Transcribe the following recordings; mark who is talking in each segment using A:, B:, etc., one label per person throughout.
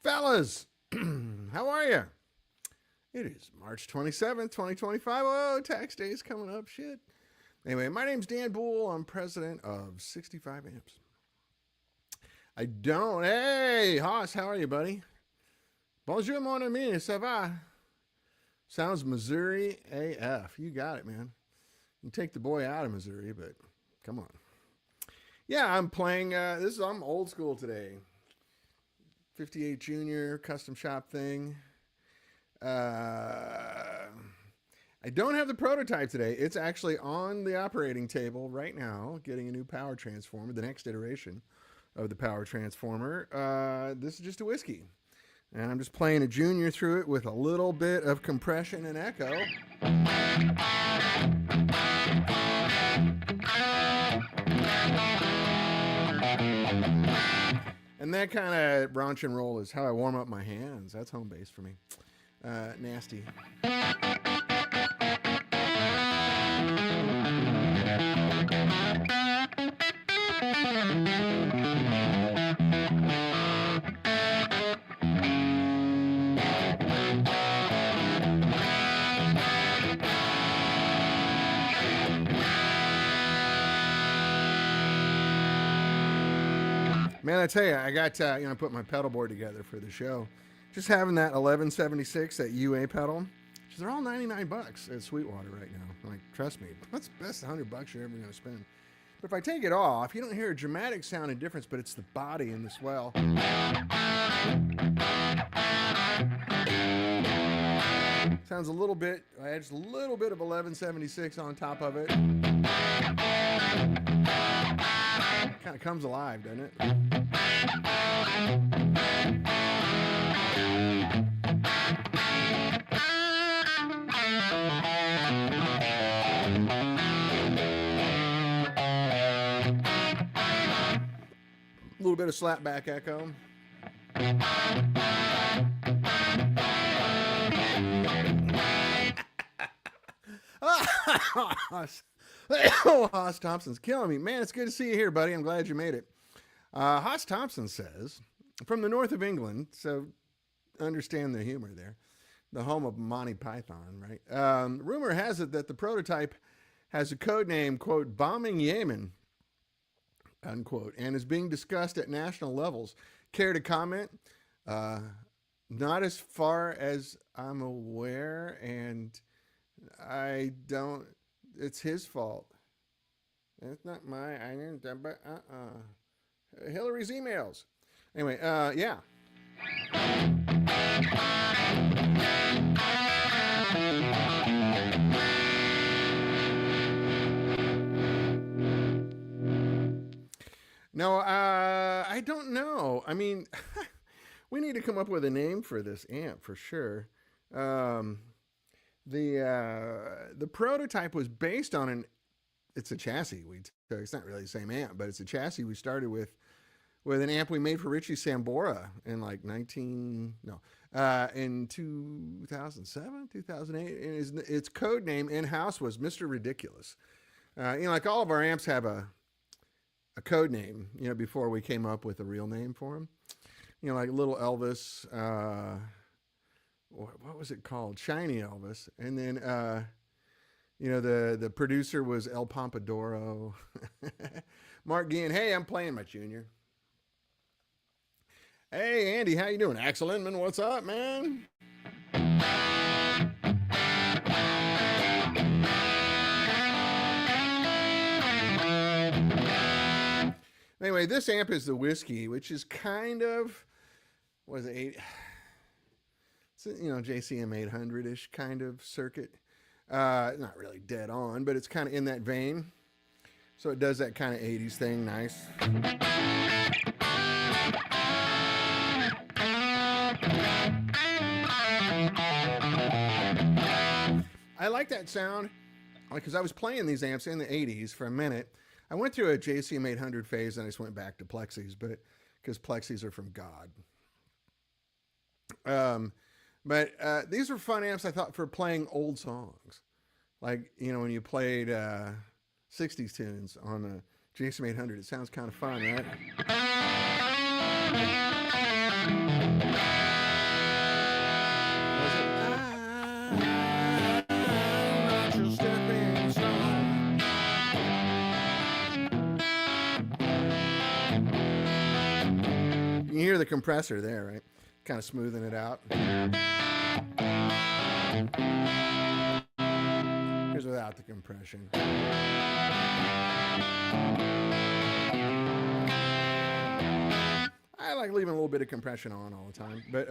A: Fellas, how are you? It is March 27th, 2025. Oh, tax day is coming up. Shit. Anyway, my name's Dan Boul. I'm president of 65 Amps. I don't. Hey, Haas, how are you, buddy? Bonjour, mon ami. Ça va? Sounds Missouri AF. You got it, man. You take the boy out of Missouri, but come on. Yeah, I'm playing. I'm old school today. 58 Junior custom shop thing. I don't have the prototype today. It's actually on the operating table right now, getting a new power transformer, the next iteration of the power transformer. This is just a whiskey. And I'm just playing a Junior through it with a little bit of compression and echo. And that kind of branch and roll is how I warm up my hands. That's home base for me. Nasty. Man, I tell you, I got put my pedal board together for the show. Just having that 1176, that UA pedal. They're all $99 at Sweetwater right now. Like, trust me, that's the best $100 you're ever going to spend. But if I take it off, you don't hear a dramatic sounding difference, but it's the body and the swell. Sounds a little bit. I add just a little bit of 1176 on top of it. Kind of comes alive, doesn't it? A little bit of slapback echo. Haas Thompson's killing me. Man, it's good to see you here, buddy. I'm glad you made it. Haas Thompson says, from the north of England, so understand the humor there, the home of Monty Python, right? Rumor has it that the prototype has a code name, quote, Bombing Yemen, unquote, and is being discussed at national levels. Care to comment? Not as far as I'm aware, and I don't, it's his fault. It's not my, I didn't, but Hillary's emails. Anyway, yeah. No, I don't know. I mean, we need to come up with a name for this amp for sure. The prototype was based on it's a chassis. It's not really the same amp, but it's a chassis we started with an amp we made for Richie Sambora in like in 2007, 2008. And its code name in-house was Mr. Ridiculous. Like all of our amps have a code name, before we came up with a real name for him. Like Little Elvis, what was it called? Shiny Elvis. And then, the producer was El Pompadoro. Mark Guillen, hey, I'm playing my Junior. Hey, Andy, how you doing? Axel Inman, what's up, man? Anyway, this amp is the Whiskey, which is kind of, what is it, it's, JCM 800-ish kind of circuit. Not really dead on, but it's kind of in that vein. So it does that kind of 80s thing nice. I like that sound because I was playing these amps in the 80s for a minute. I went through a JCM 800 phase and I just went back to Plexis, but because Plexis are from God. But these are fun amps, I thought, for playing old songs. Like, when you played 60s tunes on the JCM 800, it sounds kind of fun, right? You hear the compressor there, right? Kind of smoothing it out. Here's without the compression. I like leaving a little bit of compression on all the time, but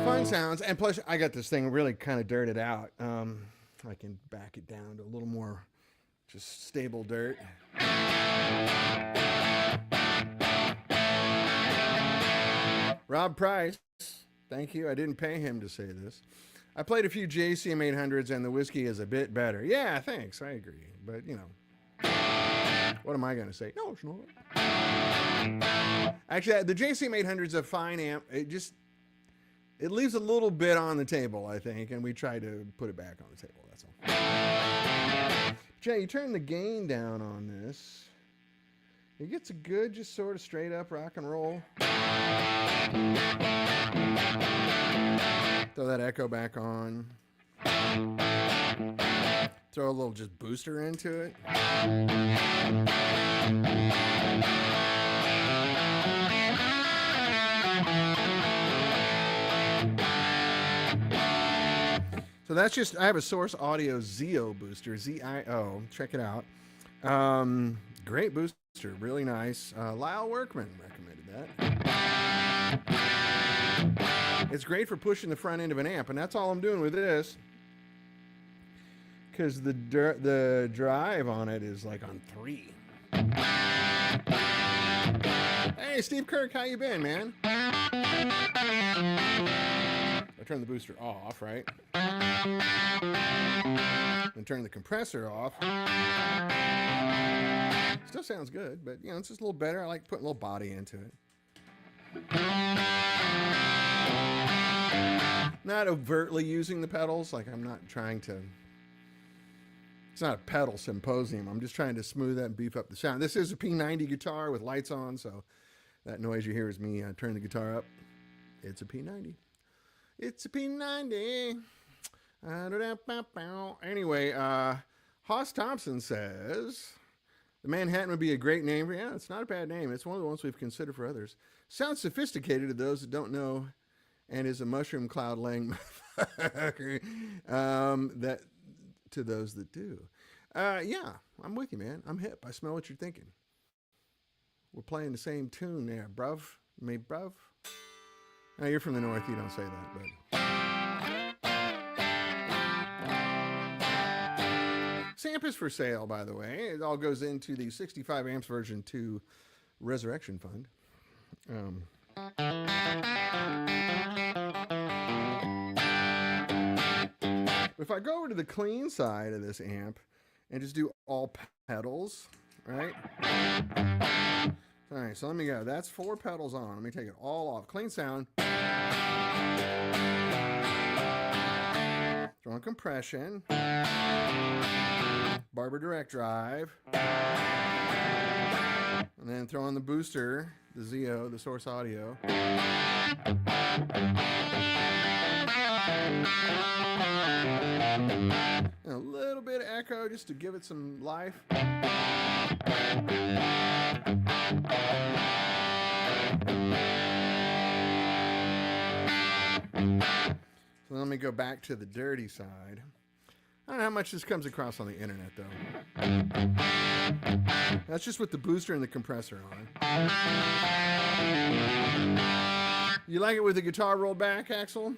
A: fun sounds. And plus, I got this thing really kind of dirted out. I can back it down to a little more just stable dirt. Rob Price, thank you. I didn't pay him to say this. I played a few JCM 800s and the Whiskey is a bit better. Yeah, thanks. I agree. But, what am I going to say? No, it's not. Actually, the JCM 800 is a fine amp. It leaves a little bit on the table, I think, and we try to put it back on the table. That's all. Jay, you turn the gain down on this. It gets a good, just sort of straight up rock and roll. Throw that echo back on. Throw a little just booster into it. So that's just, I have a Source Audio Zio booster, Z-I-O. Check it out. Great booster, really nice. Lyle Workman recommended that. It's great for pushing the front end of an amp, and that's all I'm doing with this. Because the drive on it is like on 3. Hey, Steve Kirk, how you been, man? I turn the booster off, right? And turn the compressor off. Still sounds good, but it's just a little better. I like putting a little body into it. Not overtly using the pedals, like I'm not trying to. It's not a pedal symposium. I'm just trying to smooth that and beef up the sound. This is a P90 guitar with lights on, so that noise you hear is me turning the guitar up. It's a P90. It's a P90. Anyway, Hoss Thompson says, the Manhattan would be a great name. Yeah, it's not a bad name. It's one of the ones we've considered for others. Sounds sophisticated to those that don't know, and is a mushroom cloud laying motherfucker. That to those that do. Yeah, I'm with you, man. I'm hip. I smell what you're thinking. We're playing the same tune there, bruv. Me, bruv. Now, you're from the north. You don't say that, but. This amp is for sale, by the way. It all goes into the 65 amps version 2 Resurrection Fund. If I go over to the clean side of this amp and just do all pedals, right? All right, so let me go. That's 4 pedals on. Let me take it all off. Clean sound. Throw on compression. Barber direct drive. And then throw on the booster, the Zio, the Source Audio. And a little bit of echo just to give it some life. So let me go back to the dirty side. I don't know how much this comes across on the internet, though. That's just with the booster and the compressor on. You like it with the guitar rolled back, Axel?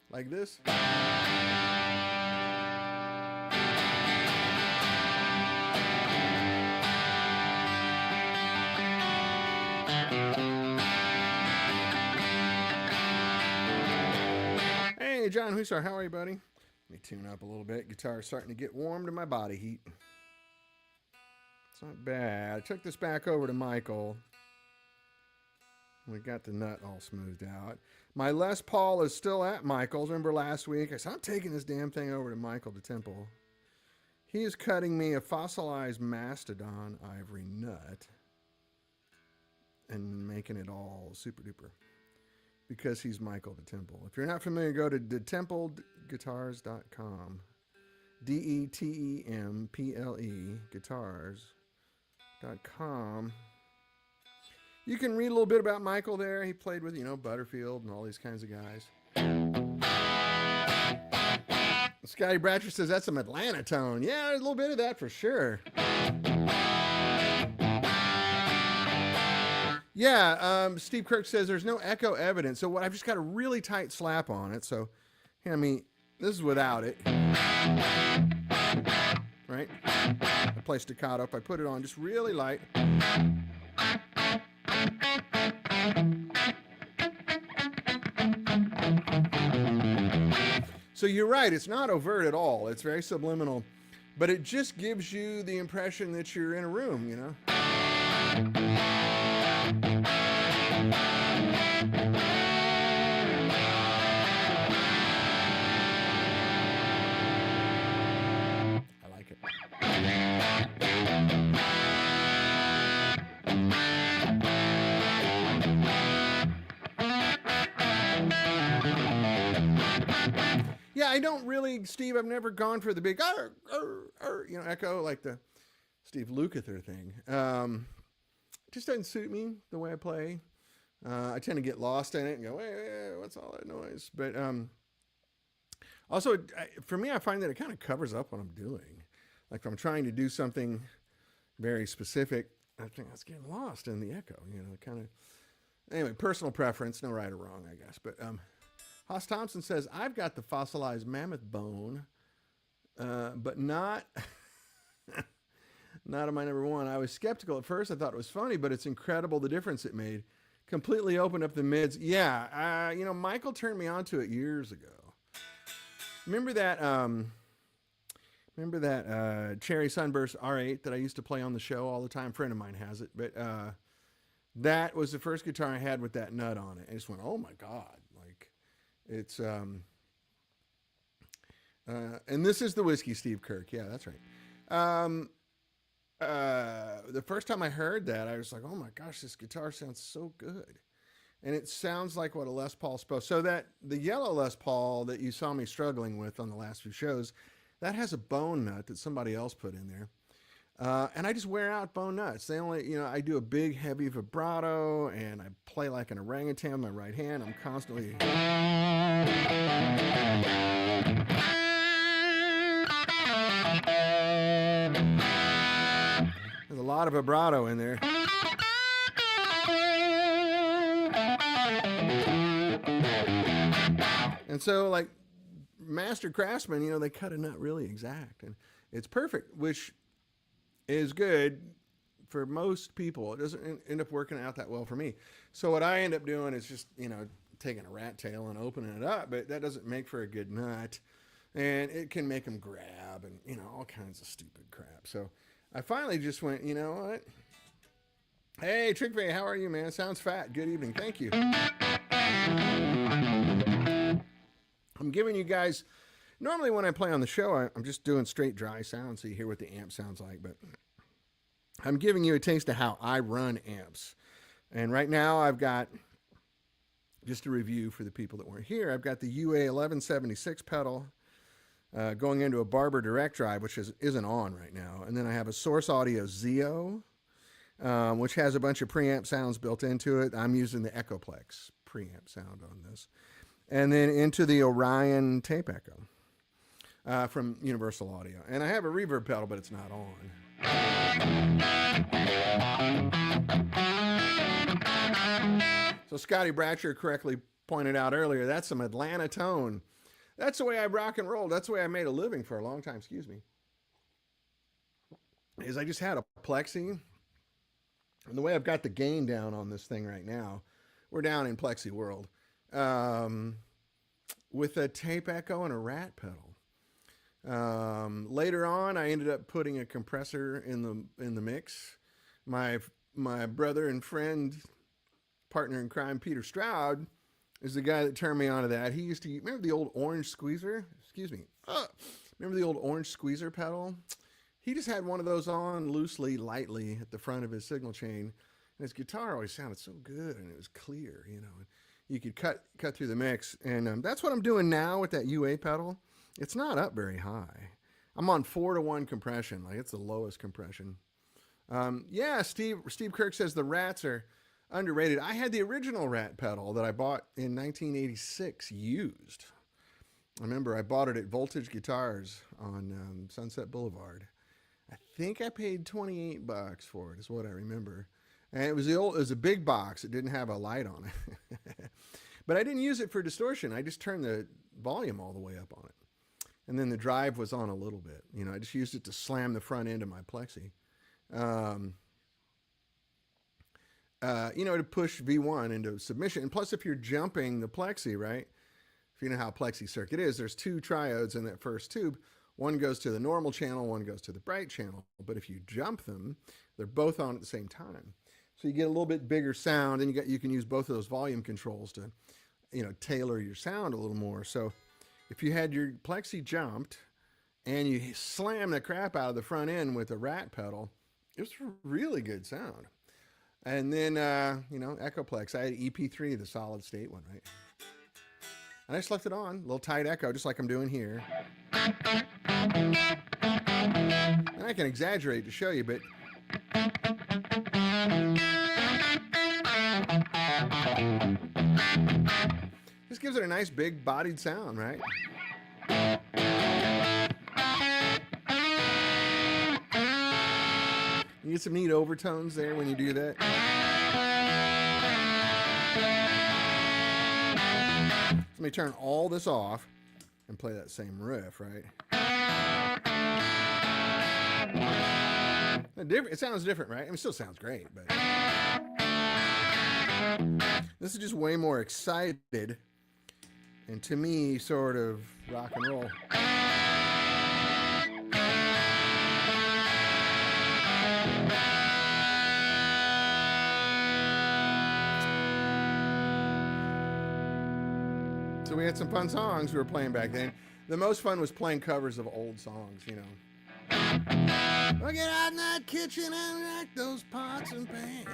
A: Like this? Hey, John Hussar, how are you, buddy? Let me tune up a little bit. Guitar's starting to get warm to my body heat. It's not bad. I took this back over to Michael. We got the nut all smoothed out. My Les Paul is still at Michael's. Remember last week? I said, I'm taking this damn thing over to Michael to Temple. He is cutting me a fossilized mastodon ivory nut and making it all super duper. Because he's Michael the Temple. If you're not familiar, go to detempleguitars.com. DETEMPLE guitars.com. You can read a little bit about Michael there. He played with, Butterfield and all these kinds of guys. Scotty Bratcher says that's some Atlanta tone. Yeah, there's a little bit of that for sure. Yeah, Steve Kirk says there's no echo evidence. So what I've just got a really tight slap on it. So, I mean, this is without it. Right? I play staccato up. I put it on just really light. So you're right. It's not overt at all. It's very subliminal. But it just gives you the impression that you're in a room, I like it. Yeah, I don't really, Steve, I've never gone for the big, echo like the Steve Lukather thing. It just doesn't suit me the way I play. I tend to get lost in it and go, hey, what's all that noise? But also, for me, I find that it kind of covers up what I'm doing. Like if I'm trying to do something very specific, I think I was getting lost in the echo, kind of. Anyway, personal preference, no right or wrong, I guess. But Haas Thompson says, I've got the fossilized mammoth bone, but not... Not on my number one. I was skeptical at first. I thought it was funny, but it's incredible the difference it made. Completely opened up the mids. Yeah, Michael turned me on to it years ago. Remember that Cherry Sunburst R8 that I used to play on the show all the time? A friend of mine has it, but that was the first guitar I had with that nut on it. I just went, oh my God. Like, it's... and this is the Whiskey Steve Kirk. Yeah, that's right. The first time I heard that, I was like, oh my gosh, this guitar sounds so good. And it sounds like what a Les Paul's supposed. So that the yellow Les Paul that you saw me struggling with on the last few shows, that has a bone nut that somebody else put in there. And I just wear out bone nuts. They only, I do a big heavy vibrato and I play like an orangutan with my right hand. I'm constantly... There's a lot of vibrato in there. And so, like, master craftsmen, they cut a nut really exact. And it's perfect, which is good for most people. It doesn't end up working out that well for me. So what I end up doing is just, taking a rat tail and opening it up. But that doesn't make for a good nut. And it can make them grab and, all kinds of stupid crap. So I finally just went, you know what? Hey, Trickfay, how are you, man? Sounds fat. Good evening. Thank you. I'm giving you guys, normally when I play on the show, I'm just doing straight dry sound so you hear what the amp sounds like. But I'm giving you a taste of how I run amps. And right now I've got just a review for the people that weren't here. I've got the UA 1176 pedal going into a Barber Direct Drive, which isn't on right now. And then I have a Source Audio Zeo, which has a bunch of preamp sounds built into it. I'm using the Echoplex preamp sound on this. And then into the Orion Tape Echo from Universal Audio. And I have a reverb pedal, but it's not on. So Scotty Bratcher correctly pointed out earlier, that's some Atlanta tone. That's the way I rock and roll. That's the way I made a living for a long time, excuse me. Is I just had a Plexi. And the way I've got the gain down on this thing right now, we're down in Plexi world, with a tape echo and a rat pedal. Later on, I ended up putting a compressor in the mix. My brother and friend, partner in crime, Peter Stroud, is the guy that turned me on to that. He used to remember the old orange squeezer. Excuse me. Remember the old orange squeezer pedal? He just had one of those on loosely, lightly at the front of his signal chain, and his guitar always sounded so good, and it was clear, you know. You could cut through the mix, and that's what I'm doing now with that UA pedal. It's not up very high. I'm on 4-to-1 compression, like it's the lowest compression. Yeah, Steve Kirk says the Rats are underrated. I had the original Rat pedal that I bought in 1986 used. I remember I bought it at Voltage Guitars on Sunset Boulevard. I think I paid $28 for it, is what I remember. And it was a big box. It didn't have a light on it. But I didn't use it for distortion. I just turned the volume all the way up on it. And then the drive was on a little bit. You know, I just used it to slam the front end of my Plexi. You know, to push V1 into submission. And plus, if you're jumping the Plexi, right? If you know how Plexi circuit is, there's 2 triodes in that first tube. One goes to the normal channel, one goes to the bright channel. But if you jump them, they're both on at the same time. So you get a little bit bigger sound, and you can use both of those volume controls to, you know, tailor your sound a little more. So if you had your Plexi jumped and you slam the crap out of the front end with a Rat pedal, it was really good sound. And then, you know, Echoplex. I had EP3, the solid state one, right? And I just left it on, a little tight echo, just like I'm doing here. And I can exaggerate to show you, but this gives it a nice big bodied sound, right? You get some neat overtones there when you do that. Let me turn all this off and play that same riff, right? It sounds different, right? I mean, it still sounds great, but this is just way more excited and, to me, sort of rock and roll. So we had some fun songs we were playing back then. The most fun was playing covers of old songs, you know. Well, get out in that kitchen and rack those pots and pans.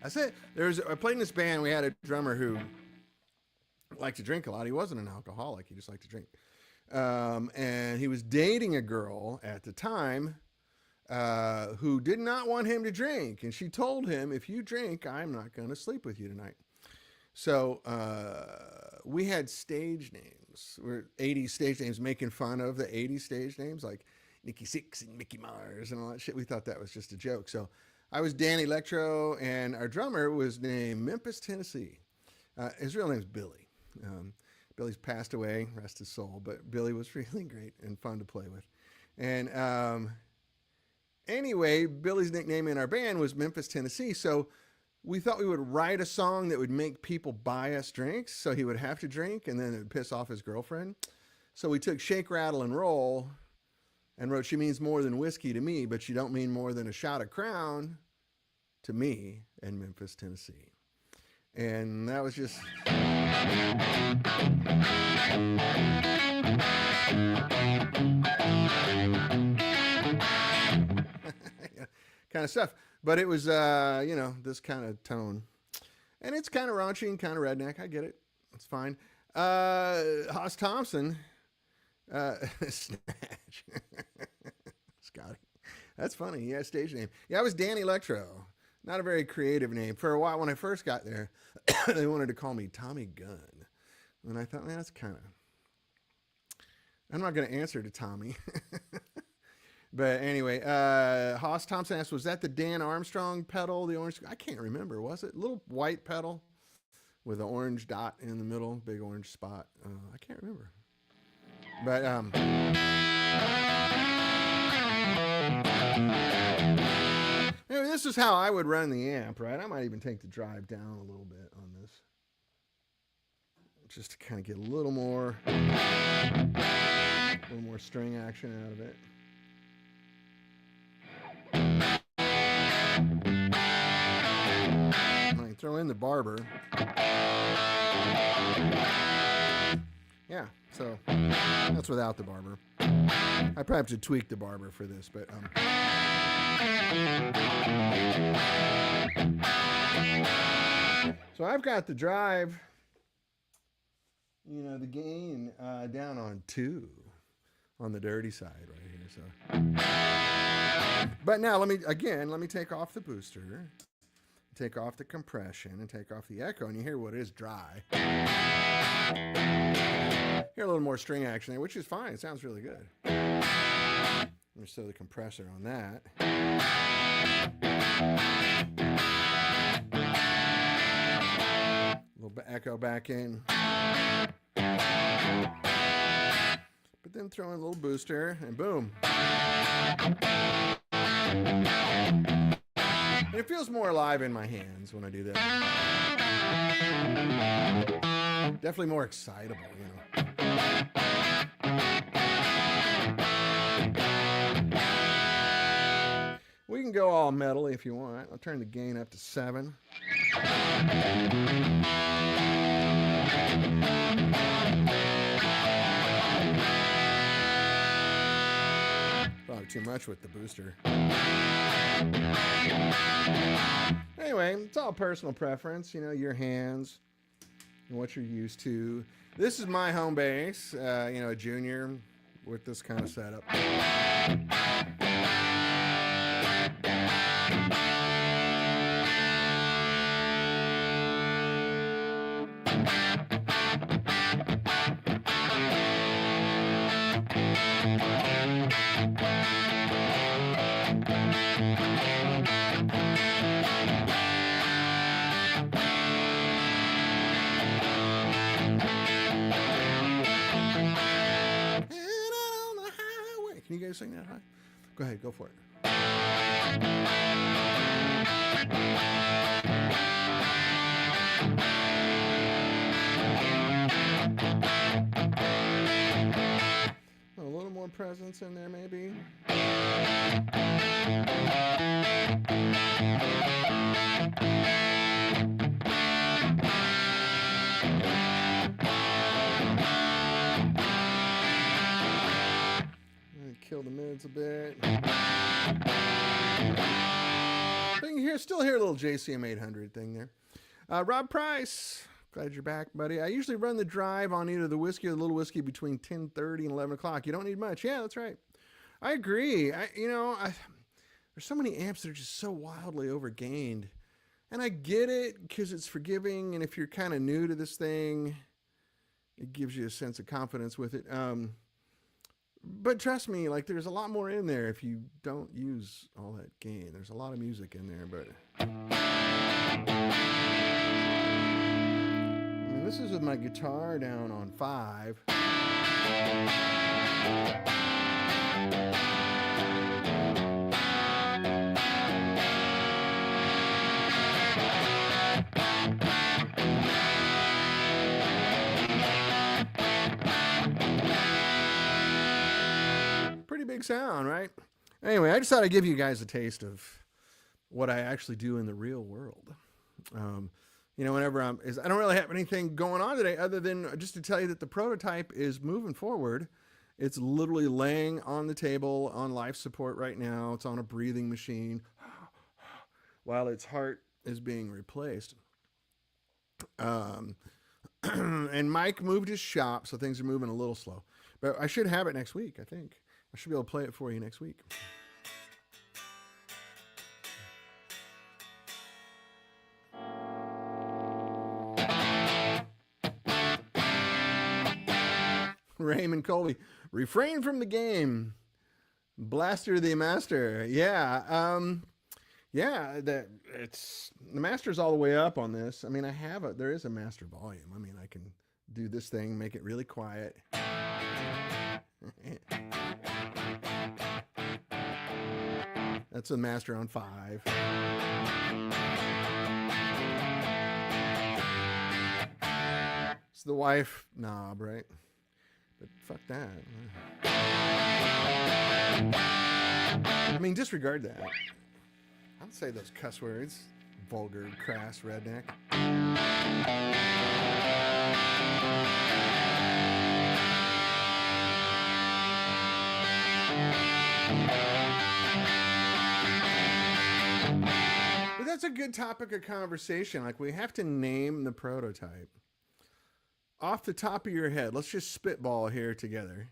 A: That's it. I played in this band. We had a drummer who liked to drink a lot. He wasn't an alcoholic. He just liked to drink. And he was dating a girl at the time who did not want him to drink. And she told him, if you drink, I'm not going to sleep with you tonight. So we had stage names. We're 80s stage names, making fun of the 80s stage names like Nikki Sixx and Mickey Mars and all that shit. We thought that was just a joke. So I was Dan Electro, and our drummer was named Memphis, Tennessee. His real name's Billy. Billy's passed away, rest his soul, but Billy was really great and fun to play with. And anyway, Billy's nickname in our band was Memphis, Tennessee. So we thought we would write a song that would make people buy us drinks, so he would have to drink, and then it would piss off his girlfriend. So we took Shake, Rattle, and Roll and wrote, she means more than whiskey to me, but she don't mean more than a shot of Crown to me in Memphis, Tennessee. And that was just... kind of stuff. But it was, this kind of tone. And it's kind of raunchy and kind of redneck. I get it. It's fine. Haas Thompson, Snatch. Scotty. That's funny. Yeah, stage name. Yeah, I was Dan Electro. Not a very creative name. For a while, when I first got there, they wanted to call me Tommy Gunn. And I thought, man, that's kind of... I'm not going to answer to Tommy. But anyway, Haas Thompson asked, was that the Dan Armstrong pedal, the orange? I can't remember. Was it? Little white pedal with an orange dot in the middle, big orange spot. I can't remember. But anyway, this is how I would run the amp, right? I might even take the drive down a little bit on this, just to kind of get a little more string action out of it. I can throw in the barber. Yeah, so that's without the barber. I probably have to tweak the barber for this, but so I've got the drive, the gain down on 2 on the dirty side right here. So, but now let me take off the booster, take off the compression, and take off the echo, and you hear what is dry. Hear a little more string action there, which is fine. It sounds really good. Let me throw the compressor on that. A little bit echo back in. But then throw in a little booster, and boom. And it feels more alive in my hands when I do that. Definitely more excitable, We can go all metal if you want. I'll turn the gain up to 7. Probably too much with the booster. Anyway, it's all personal preference, your hands and what you're used to. This is my home base, a junior with this kind of setup. Can you guys sing that high? Go ahead, go for it. A little more presence in there, maybe. Kill the mids a bit. So you can still hear a little JCM 800 thing there. Rob Price, glad you're back, buddy. I usually run the drive on either the whiskey or the little whiskey between 10:30 and 11 o'clock. You don't need much. Yeah, that's right. I agree. There's so many amps that are just so wildly overgained. And I get it because it's forgiving. And if you're kind of new to this thing, it gives you a sense of confidence with it. But trust me, there's a lot more in there if you don't use all that gain. There's a lot of music in there, but this is with my guitar down on 5. Pretty big sound, right? Anyway, I just thought I'd give you guys a taste of what I actually do in the real world. Whenever I don't really have anything going on today other than just to tell you that the prototype is moving forward. It's literally laying on the table on life support right now. It's on a breathing machine. while its heart is being replaced. And Mike moved his shop, so things are moving a little slow. But I should have it next week, I think. I should be able to play it for you next week. Raymond Colby, refrain from the game. Blaster the master. Yeah. Yeah, the master's all the way up on this. I mean, there is a master volume. I mean, I can do this thing, make it really quiet. That's a master on 5. It's the wife knob, right? But fuck that. I mean, disregard that. I don't say those cuss words. Vulgar, crass, redneck. But that's a good topic of conversation. Like, we have to name the prototype. Off the top of your head, let's just spitball here together.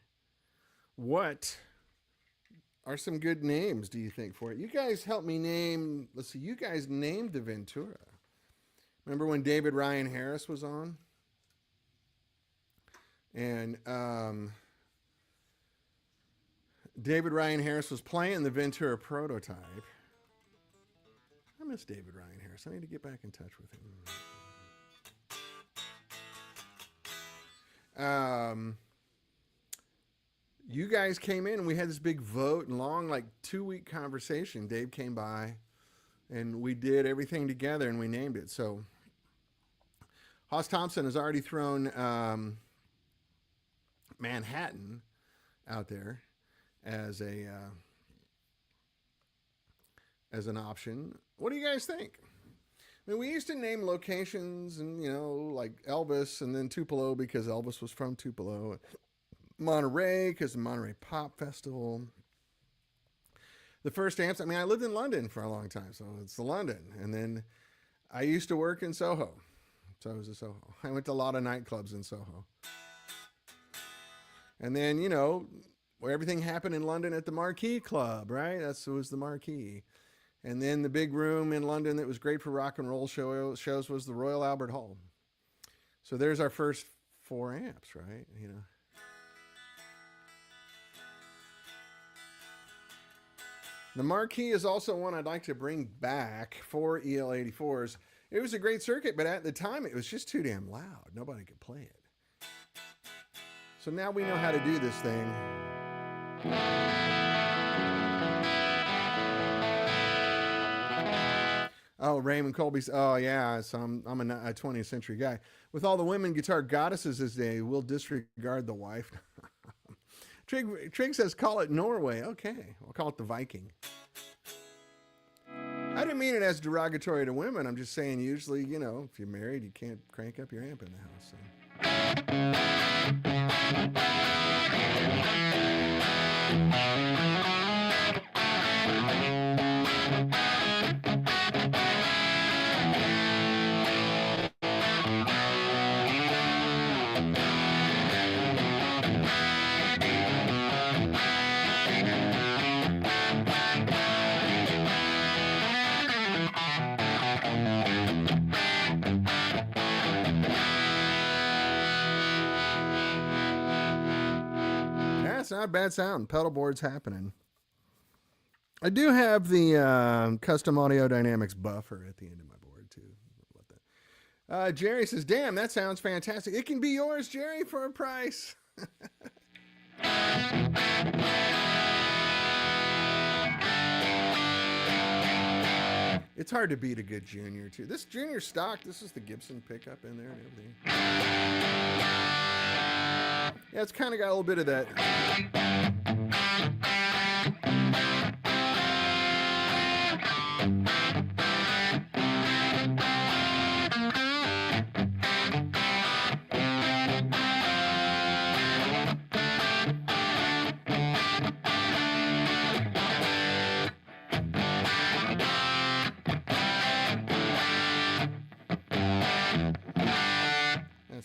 A: What are some good names, do you think, for it? You guys help me name. Let's see, you guys named the Ventura. Remember when David Ryan Harris was on? And David Ryan Harris was playing the Ventura prototype. I miss David Ryan Harris. I need to get back in touch with him. You guys came in and we had this big vote and long, like 2-week conversation. Dave came by and we did everything together and we named it. So Hoss Thompson has already thrown Manhattan out there as an option. What do you guys think? I mean, we used to name locations and, like Elvis and then Tupelo because Elvis was from Tupelo. Monterey because the Monterey Pop Festival. The first amps, I mean, I lived in London for a long time, so it's the London. And then I used to work in Soho. So I was a Soho. I went to a lot of nightclubs in Soho. And then, where everything happened in London at the Marquee Club, right? It was the Marquee. And then the big room in London that was great for rock and roll shows was the Royal Albert Hall. So there's our first 4 amps, right? The Marquee is also one I'd like to bring back for EL84s. It was a great circuit, but at the time it was just too damn loud. Nobody could play it. So now we know how to do this thing. Oh, Raymond Colby's. Oh, yeah. So I'm a 20th century guy. With all the women guitar goddesses this day, we'll disregard the wife. Trig says, call it Norway. Okay, we'll call it the Viking. I didn't mean it as derogatory to women. I'm just saying usually, if you're married, you can't crank up your amp in the house. So. Not a bad sound. Pedal board's happening. I do have the custom audio dynamics buffer at the end of my board too. Jerry says, damn, that sounds fantastic. It can be yours, Jerry, for a price. It's hard to beat a good Junior too. This Junior stock, this is the Gibson pickup in there and everything. Yeah, it's kind of got a little bit of that.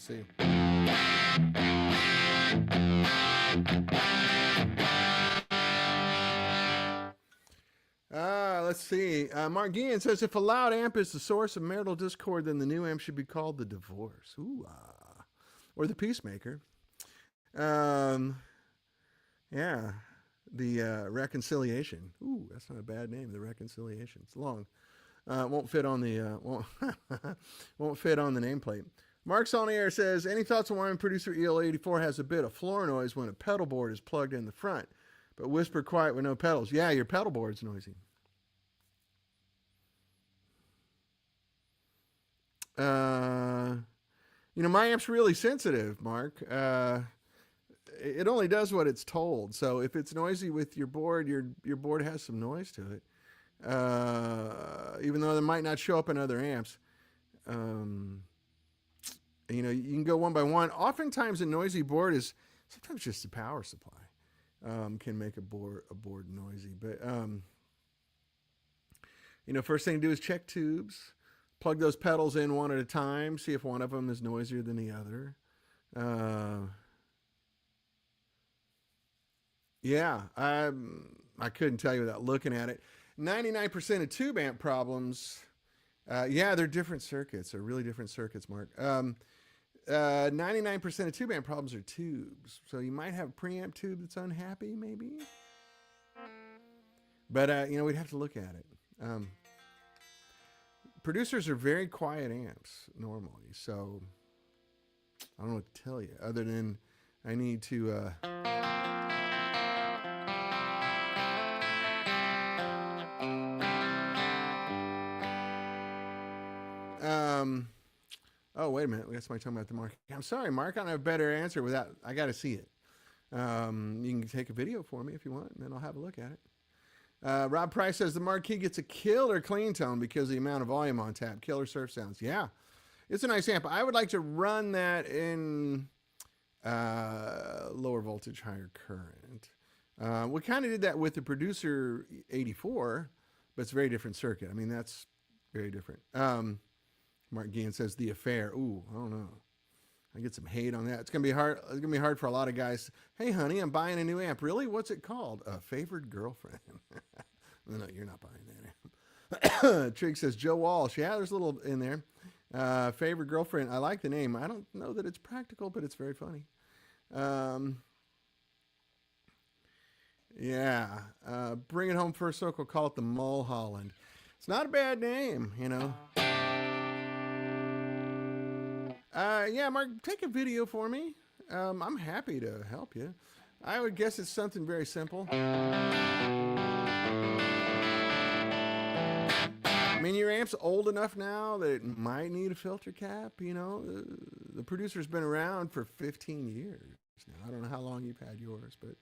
A: see. Let's see. Mark Guillen says, if a loud amp is the source of marital discord, then the new amp should be called the divorce. Ooh, or the peacemaker. Yeah, the reconciliation. Ooh, that's not a bad name. The reconciliation. It's long. Won't fit on the won't fit on the nameplate. Mark's on the air says, any thoughts on why my producer EL84 has a bit of floor noise when a pedal board is plugged in the front, but whisper quiet with no pedals? Yeah, your pedal board's noisy. My amp's really sensitive, Mark. It only does what it's told. So if it's noisy with your board, your board has some noise to it. Even though they might not show up in other amps. You can go one by one. Oftentimes a noisy board is sometimes just the power supply can make a board noisy. But first thing to do is check tubes. Plug those pedals in one at a time. See if one of them is noisier than the other. Yeah, I couldn't tell you without looking at it. 99% of tube amp problems, they're different circuits. They're really different circuits, Mark. 99% of tube amp problems are tubes. So you might have a preamp tube that's unhappy, maybe. But, we'd have to look at it. Producers are very quiet amps normally, so I don't know what to tell you other than I need to oh, wait a minute. We got somebody talking about the mark. I'm sorry, Mark. I don't have a better answer without. I got to see it. You can take a video for me if you want, and then I'll have a look at it. Rob Price says the Marquee gets a killer clean tone because of the amount of volume on tap. Killer surf sounds. Yeah, it's a nice amp. I would like to run that in lower voltage, higher current. We kind of did that with the Producer 84, but it's a very different circuit. I mean, that's very different. Mark Guillen says the affair. Ooh, I don't know. I get some hate on that. It's gonna be hard. It's gonna be hard for a lot of guys. Hey, honey, I'm buying a new amp. Really? What's it called? A Favored Girlfriend. No, you're not buying that amp. Trig says Joe Walsh. Yeah, there's a little in there. Favored Girlfriend. I like the name. I don't know that it's practical, but it's very funny. Bring it home first circle. Call it the Mulholland. It's not a bad name, Mark, take a video for me. I'm happy to help you. I would guess it's something very simple. I mean, your amp's old enough now that it might need a filter cap. The producer's been around for 15 years now. I don't know how long you've had yours, but...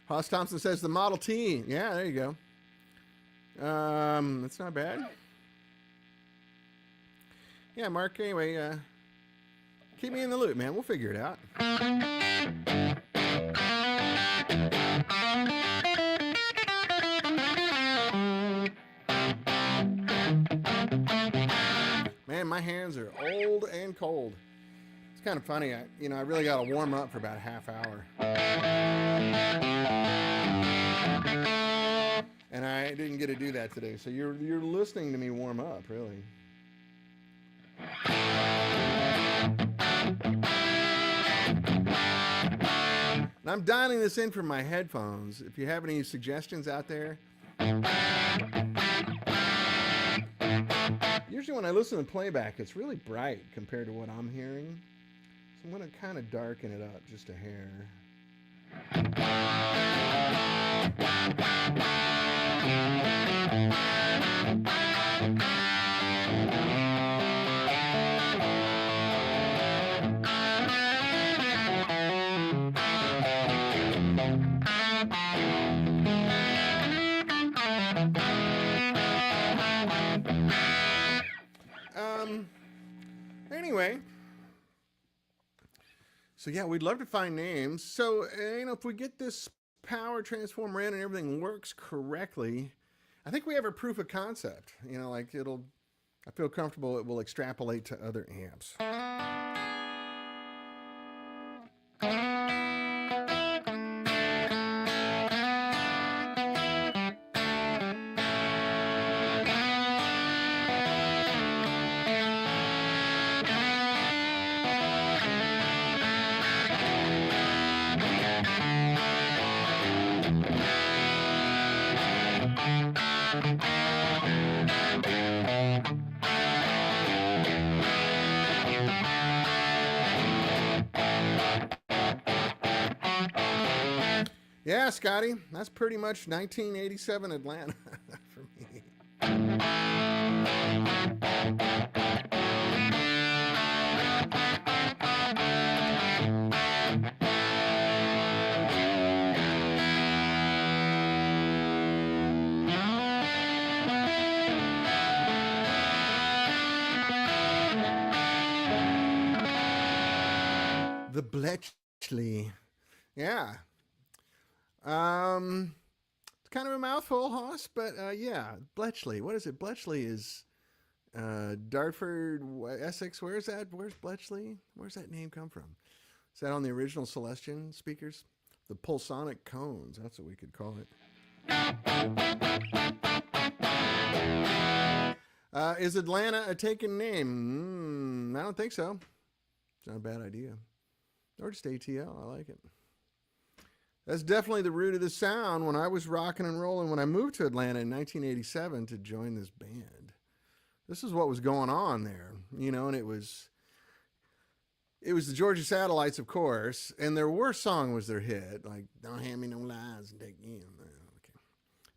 A: Hoss Thompson says the Model T. Yeah, there you go. That's not bad. Yeah, Mark, anyway, keep me in the loop, man. We'll figure it out. Man, my hands are old and cold. It's kind of funny. I really got to warm up for about a half hour. And I didn't get to do that today. So you're listening to me warm up, really. And I'm dialing this in from my headphones. If you have any suggestions out there. Usually when I listen to playback, it's really bright compared to what I'm hearing. So I'm going to kind of darken it up just a hair. Anyway, so yeah, we'd love to find names. So, if we get this power transformer in and everything works correctly, I think we have a proof of concept. You know, like I feel comfortable it will extrapolate to other amps. Yeah, Scotty, that's pretty much 1987 Atlanta for me. The Bletchley. Yeah. It's kind of a mouthful, Hoss, but yeah, Bletchley. What is it? Bletchley is Dartford, Essex. Where's that? Where's Bletchley? Where's that name come from? Is that on the original Celestion speakers? The pulsonic cones. That's what we could call it. Is Atlanta a taken name? I don't think so. It's not a bad idea. Or just ATL. I like it. That's definitely the root of the sound when I was rocking and rolling when I moved to Atlanta in 1987 to join this band. This is what was going on there, you know, and it was the Georgia Satellites, of course, and their worst song was their hit, like "Don't Hand Me No Lies and Take Me."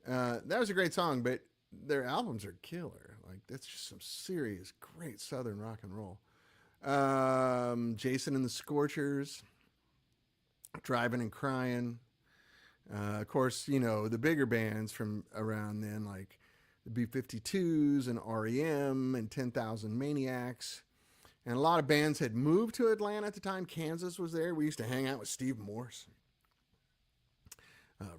A: Okay, that was a great song, but their albums are killer. Like that's just some serious, great Southern rock and roll. Jason and the Scorchers. Driving and Crying. Of course, you know, the bigger bands from around then, like the B-52s and REM and 10,000 Maniacs. And a lot of bands had moved to Atlanta at the time. Kansas was there. We used to hang out with Steve Morse.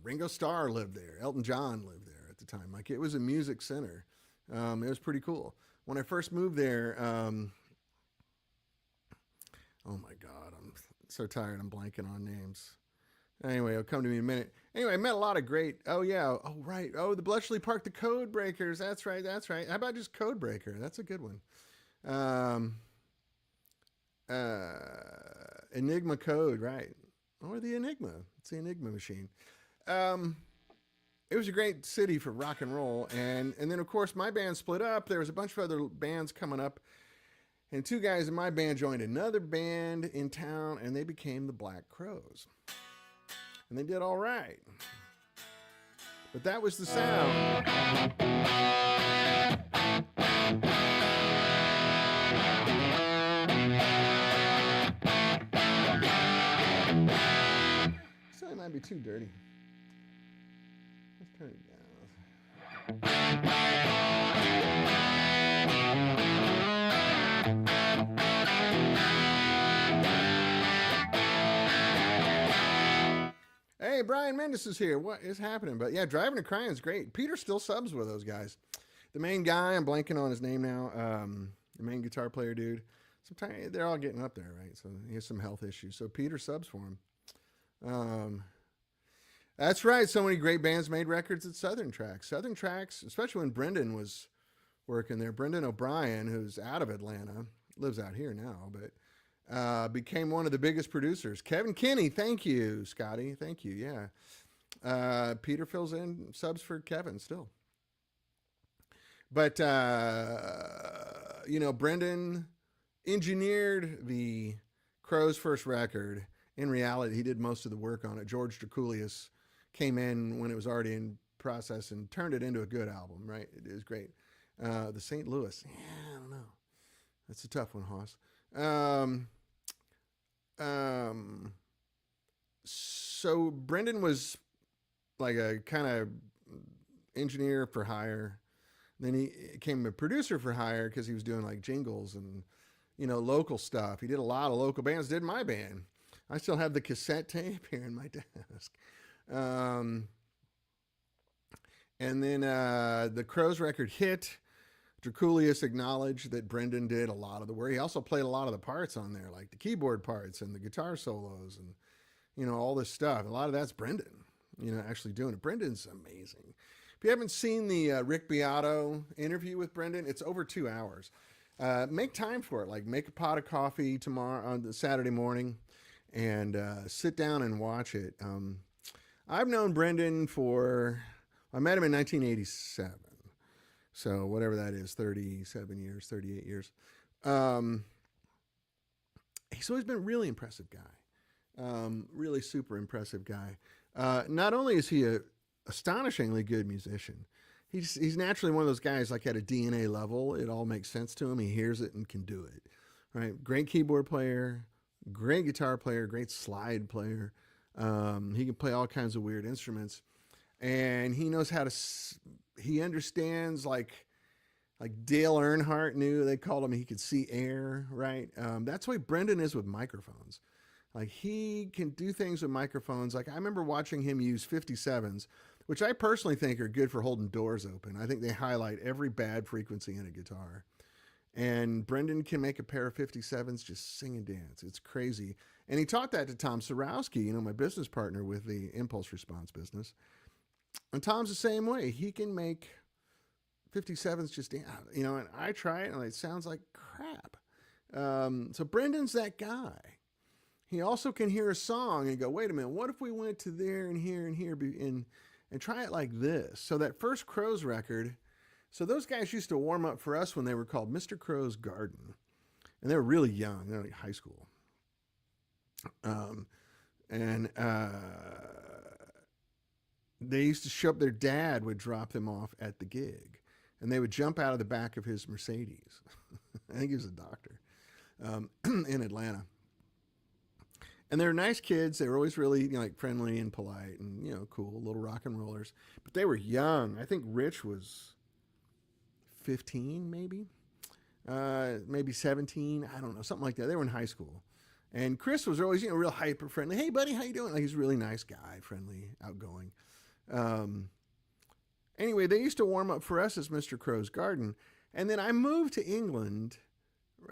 A: Ringo Starr lived there. Elton John lived there at the time. Like, it was a music center. It was pretty cool. When I first moved there, oh my God, I'm so tired I'm blanking on names. Anyway, it'll come to me in a minute. Anyway, I met a lot of great, oh yeah, oh right, oh the Bletchley Park, the Code Breakers, that's right. How about just Code Breaker? That's a good one. Enigma Code, right. Or the Enigma, it's the Enigma machine. It was a great city for rock and roll, and then of course my band split up. There was a bunch of other bands coming up. And two guys in my band joined another band in town, and they became the Black Crowes. And they did all right. But that was the sound. So it might be too dirty. Let's turn it down. Hey, Brian Mendes is here. What is happening? But yeah, Driving and Crying is great. Peter still subs with those guys. The main guy, I'm blanking on his name now. The main guitar player dude. Sometimes they're all getting up there, right? So he has some health issues. So Peter subs for him. That's right. So many great bands made records at Southern Tracks. Southern Tracks, especially when Brendan was working there. Brendan O'Brien, who's out of Atlanta, lives out here now, but became one of the biggest producers. Kevin Kinney, thank you, Scotty. Thank you, yeah. Peter fills in subs for Kevin still. But, you know, Brendan engineered the Crowes' first record. In reality, he did most of the work on it. George Draculius came in when it was already in process and turned it into a good album, right? It is great. The St. Louis, yeah, I don't know. That's a tough one, Hoss. So Brendan was like a kind of engineer for hire. Then he became a producer for hire because he was doing like jingles and, you know, local stuff. He did a lot of local bands, did my band. I still have the cassette tape here in my desk. Um, and then the Crows record hit. Draculius acknowledged that Brendan did a lot of the work. He also played a lot of the parts on there, like the keyboard parts and the guitar solos and, all this stuff. A lot of that's Brendan, actually doing it. Brendan's amazing. If you haven't seen the Rick Beato interview with Brendan, it's over 2 hours. Make time for it. Like make a pot of coffee tomorrow on the Saturday morning and sit down and watch it. I've known Brendan I met him in 1987. So whatever that is, 37 years, 38 years. He's always been a really impressive guy. Really super impressive guy. Not only is he a astonishingly good musician, he's naturally one of those guys like at a DNA level. It all makes sense to him. He hears it and can do it. Right? Great keyboard player, great guitar player, great slide player. He can play all kinds of weird instruments. And he knows how to, he understands like Dale Earnhardt knew, they called him, he could see air, right? That's the way Brendan is with microphones. Like he can do things with microphones. Like I remember watching him use 57s, which I personally think are good for holding doors open. I think they highlight every bad frequency in a guitar. And Brendan can make a pair of 57s just sing and dance. It's crazy. And he taught that to Tom Sorowski, my business partner with the impulse response business. And Tom's the same way. He can make 57s just, and I try it and it sounds like crap. So Brendan's that guy. He also can hear a song and go, wait a minute, what if we went to there and here and here and try it like this? So that first Crows record, so those guys used to warm up for us when they were called Mr. Crow's Garden. And they were really young. They were like high school. They used to show up, their dad would drop them off at the gig. And they would jump out of the back of his Mercedes. I think he was a doctor in Atlanta. And they were nice kids. They were always really friendly and polite and cool, little rock and rollers. But they were young. I think Rich was 15, maybe 17. I don't know, something like that. They were in high school. And Chris was always real hyper friendly. Hey, buddy, how you doing? Like he's a really nice guy, friendly, outgoing. Anyway, they used to warm up for us as Mr. Crow's Garden. And then I moved to England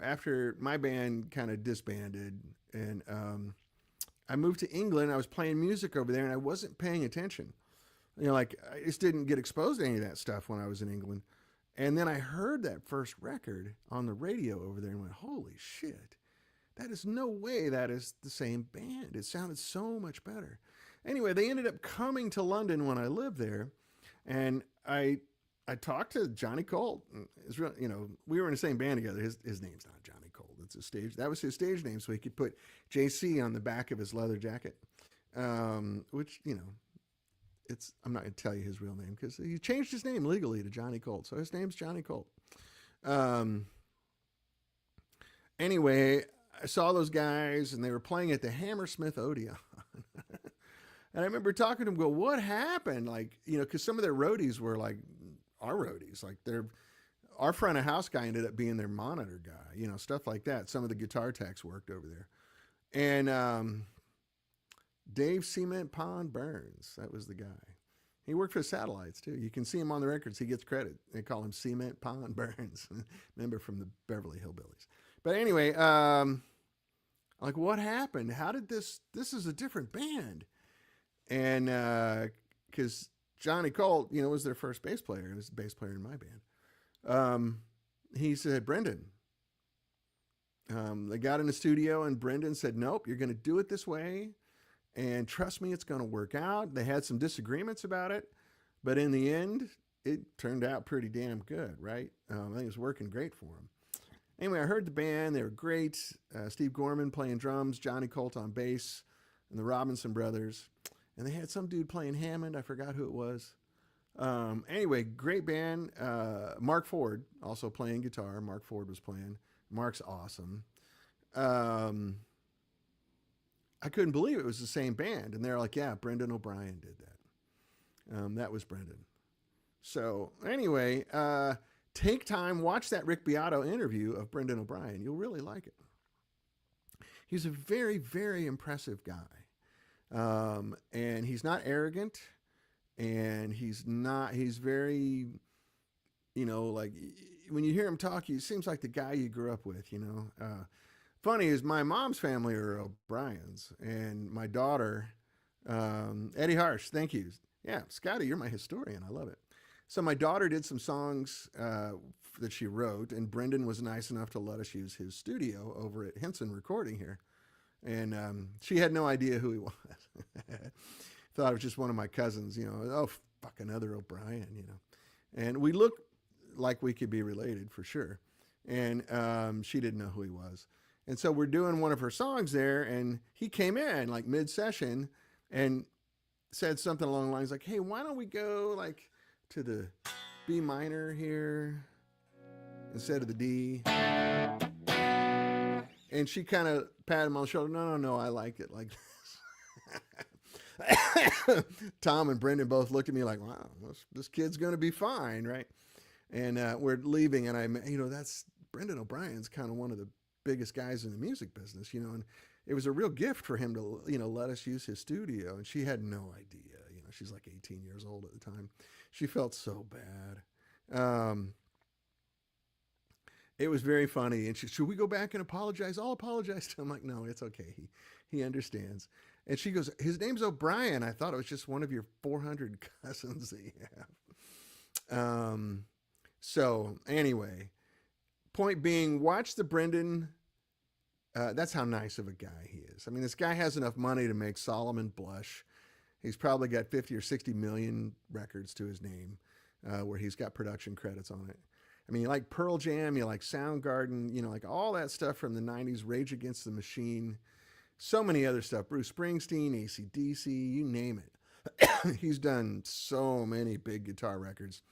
A: after my band kind of disbanded. And I moved to England. I was playing music over there and I wasn't paying attention. I just didn't get exposed to any of that stuff when I was in England. And then I heard that first record on the radio over there and went, holy shit, that is no way that is the same band. It sounded so much better. Anyway, they ended up coming to London when I lived there. And I talked to Johnny Colt. We were in the same band together. His name's not Johnny Colt. It's a stage. That was his stage name, so he could put JC on the back of his leather jacket. Which I'm not going to tell you his real name because he changed his name legally to Johnny Colt. So his name's Johnny Colt. Anyway, I saw those guys and they were playing at the Hammersmith Odeon. And I remember talking to them, go, what happened? Because some of their roadies were like our roadies. Our front of house guy ended up being their monitor guy, stuff like that. Some of the guitar techs worked over there. And Dave Cement Pond Burns, that was the guy. He worked for Satellites too. You can see him on the records. He gets credit. They call him Cement Pond Burns, member from the Beverly Hillbillies. But anyway, what happened? How did this is a different band. And because Johnny Colt, was their first bass player. He was the bass player in my band. He said, Brendan, they got in the studio and Brendan said, nope, you're going to do it this way. And trust me, it's going to work out. They had some disagreements about it, but in the end, it turned out pretty damn good, right? I think it was working great for them. Anyway, I heard the band. They were great. Steve Gorman playing drums, Johnny Colt on bass, and the Robinson brothers. And they had some dude playing Hammond. I forgot who it was. Anyway, great band. Mark Ford also playing guitar. Mark Ford was playing. Mark's awesome. I couldn't believe it was the same band. And they're like, yeah, Brendan O'Brien did that. That was Brendan. So anyway, take time, watch that Rick Beato interview of Brendan O'Brien. You'll really like it. He's a very, very impressive guy. And he's not arrogant, and he's very, like when you hear him talk, he seems like the guy you grew up with, Funny is my mom's family are O'Briens, and my daughter, Eddie Harsh, thank you. Yeah, Scotty, you're my historian. I love it. So my daughter did some songs that she wrote, and Brendan was nice enough to let us use his studio over at Henson Recording here. And she had no idea who he was. Thought it was just one of my cousins, oh, fuck, another O'Brien, And we looked like we could be related for sure. And she didn't know who he was. And so we're doing one of her songs there, and he came in like mid-session and said something along the lines like, hey, why don't we go like to the B minor here instead of the D? And she kind of patted him on the shoulder. No, I like it like this. Tom and Brendan both looked at me like, wow, this kid's going to be fine, right? And we're leaving, and that's Brendan O'Brien's kind of one of the biggest guys in the music business, and it was a real gift for him to, let us use his studio. And she had no idea, she's like 18 years old at the time. She felt so bad. It was very funny. And should we go back and apologize? I'll apologize to him. I'm like, no, it's okay. He understands. And she goes, his name's O'Brien. I thought it was just one of your 400 cousins that you have. So anyway, point being, watch the Brendan. That's how nice of a guy he is. I mean, this guy has enough money to make Solomon blush. He's probably got 50 or 60 million records to his name, where he's got production credits on it. I mean, you like Pearl Jam, you like Soundgarden, like all that stuff from the 90s, Rage Against the Machine, so many other stuff, Bruce Springsteen, AC/DC, you name it. He's done so many big guitar records.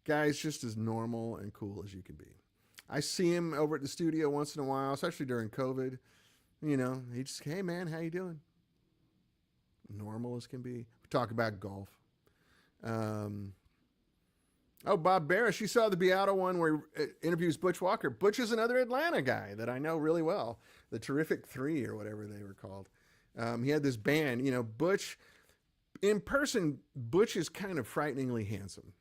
A: Guy's just as normal and cool as you can be. I see him over at the studio once in a while, especially during COVID. He just, hey man, how you doing? Normal as can be. We talk about golf. Bob Barish, you saw the Beato one where he interviews Butch Walker. Butch is another Atlanta guy that I know really well. The Terrific Three or whatever they were called. He had this band, Butch, in person, Butch is kind of frighteningly handsome.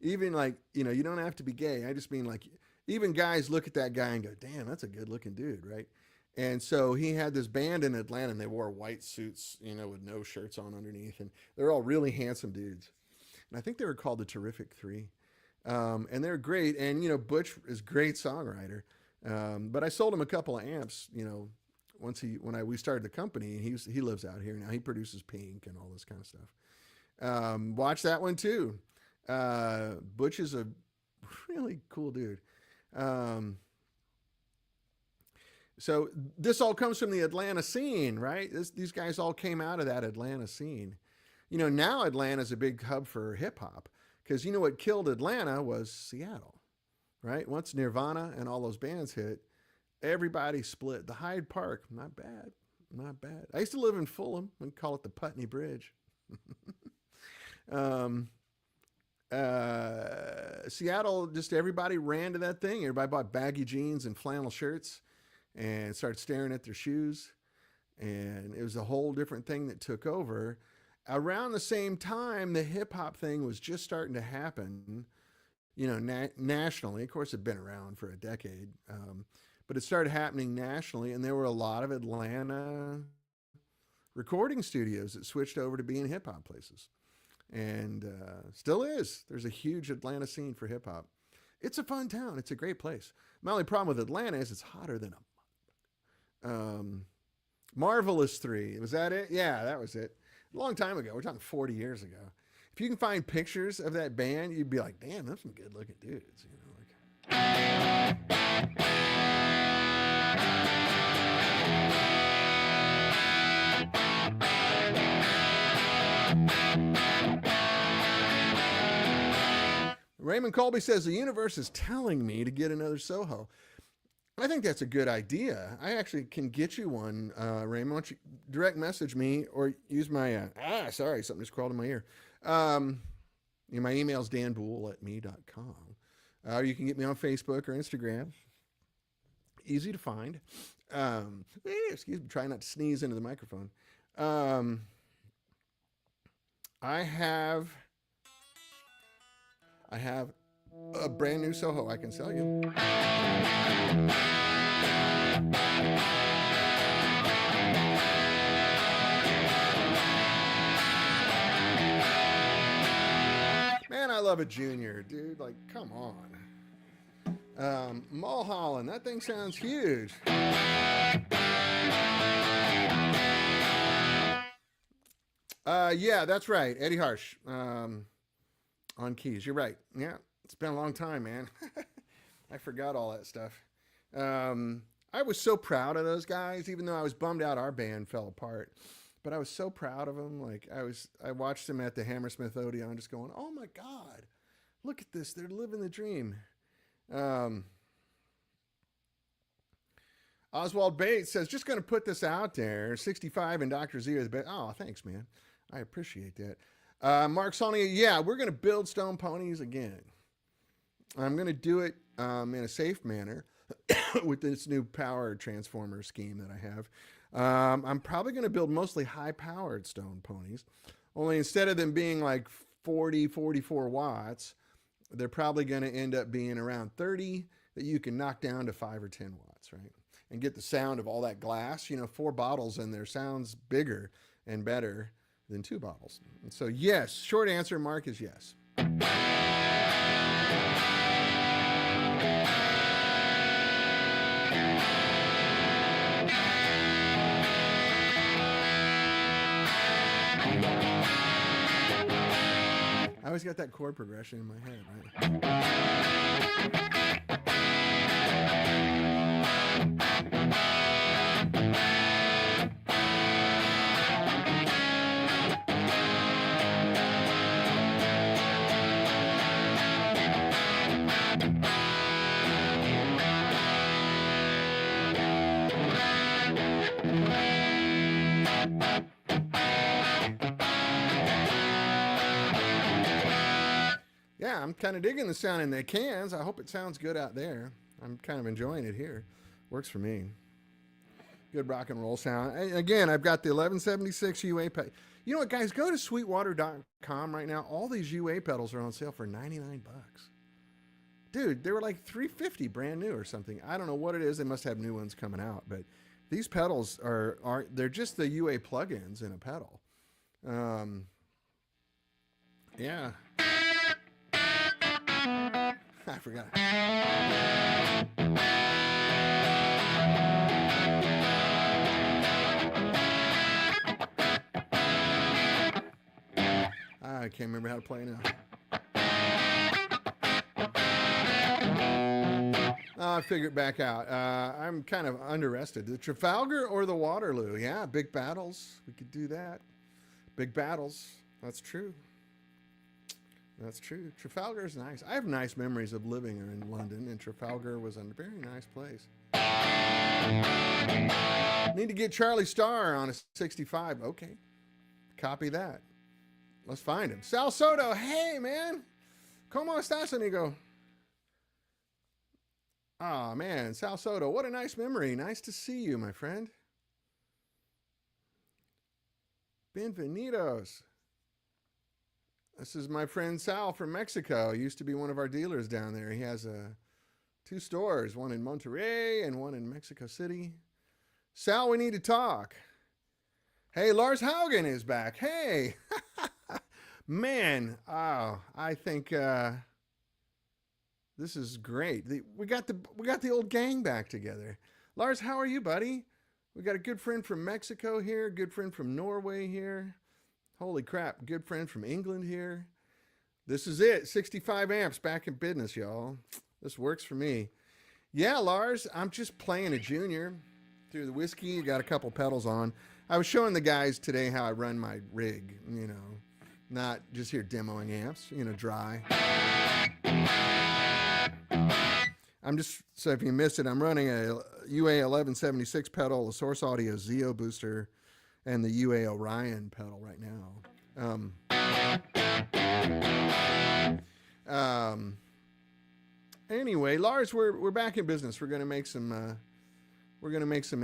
A: Even like, you don't have to be gay. I just mean like, even guys look at that guy and go, damn, that's a good looking dude, right? And so he had this band in Atlanta, and they wore white suits, with no shirts on underneath. And they're all really handsome dudes. And I think they were called the Terrific Three. And they're great. And, Butch is a great songwriter. But I sold him a couple of amps, when we started the company. He lives out here now. He produces Pink and all this kind of stuff. Watch that one too. Butch is a really cool dude. So this all comes from the Atlanta scene, right? These guys all came out of that Atlanta scene. Now Atlanta's a big hub for hip hop, because what killed Atlanta was Seattle, right? Once Nirvana and all those bands hit, everybody split. The Hyde Park, not bad. I used to live in Fulham. We call it the Putney Bridge. Seattle, just everybody ran to that thing. Everybody bought baggy jeans and flannel shirts and started staring at their shoes. And it was a whole different thing that took over. Around the same time, the hip hop thing was just starting to happen, nationally. Of course, it'd been around for a decade, but it started happening nationally. And there were a lot of Atlanta recording studios that switched over to being hip hop places. And still is. There's a huge Atlanta scene for hip hop. It's a fun town. It's a great place. My only problem with Atlanta is it's hotter than a Marvelous 3. Was that it? Yeah, that was it. A long time ago. We're talking 40 years ago. If you can find pictures of that band, you'd be like, damn, those some good looking dudes. Raymond Colby says, the universe is telling me to get another Soho. I think that's a good idea. I actually can get you one, Raymond. Why don't you direct message me or use my, sorry, something just crawled in my ear. My email is danboul@me.com. Or you can get me on Facebook or Instagram. Easy to find. Excuse me, try not to sneeze into the microphone. Um, I have a brand new Soho I can sell you. Man, I love a Junior, dude. Like, come on. Mulholland, that thing sounds huge. Yeah, that's right. Eddie Harsh on keys. You're right. Yeah, it's been a long time, man. I forgot all that stuff. I was so proud of those guys, even though I was bummed out our band fell apart. But I was so proud of them. Like I watched them at the Hammersmith Odeon, just going, "Oh my God, look at this! They're living the dream." Oswald Bates says, "Just going to put this out there. 65 and Dr. Z are the best." Oh, thanks, man. I appreciate that. Mark Sawney, yeah, we're going to build stone ponies again. I'm going to do it in a safe manner with this new power transformer scheme that I have. I'm probably going to build mostly high-powered stone ponies, only instead of them being like 40, 44 watts, they're probably going to end up being around 30 that you can knock down to 5 or 10 watts, right? And get the sound of all that glass. 4 bottles in there sounds bigger and better than 2 bottles. And so, yes, short answer, Mark, is yes. I always got that chord progression in my head, right? Yeah, I'm kind of digging the sound in the cans. I hope it sounds good out there. I'm kind of enjoying it here. Works for me. Good rock and roll sound. And again, I've got the 1176 UA pedal. You know what, guys? Go to sweetwater.com right now. All these UA pedals are on sale for 99 bucks. Dude, they were like $350 brand new or something. I don't know what it is. They must have new ones coming out, but these pedals are they're just the UA plugins in a pedal. Yeah. I forgot. I can't remember how to play now. I'll figure it back out. I'm kind of underrested. The Trafalgar or the Waterloo? Yeah, big battles. We could do that. Big battles. That's true. That's true. Trafalgar is nice. I have nice memories of living in London, and Trafalgar was a very nice place. Need to get Charlie Starr on a 65. Okay. Copy that. Let's find him. Sal Soto. Hey, man. ¿Cómo estás, amigo? Ah, man. Sal Soto. What a nice memory. Nice to see you, my friend. Bienvenidos. This is my friend Sal from Mexico. He used to be one of our dealers down there. He has 2 stores, one in Monterrey and one in Mexico City. Sal, we need to talk. Hey, Lars Haugen is back. Hey, man. Oh, I think this is great. We got the old gang back together. Lars, how are you, buddy? We got a good friend from Mexico here, a good friend from Norway here. Holy crap, good friend from England here. This is it, 65 amps back in business, y'all. This works for me. Yeah, Lars, I'm just playing a Junior through the whiskey. You got a couple pedals on. I was showing the guys today how I run my rig, not just here demoing amps, dry. So if you missed it, I'm running a UA 1176 pedal, a Source Audio Zeo booster, and the UA Orion pedal right now. Anyway, Lars, we're back in business. We're gonna make some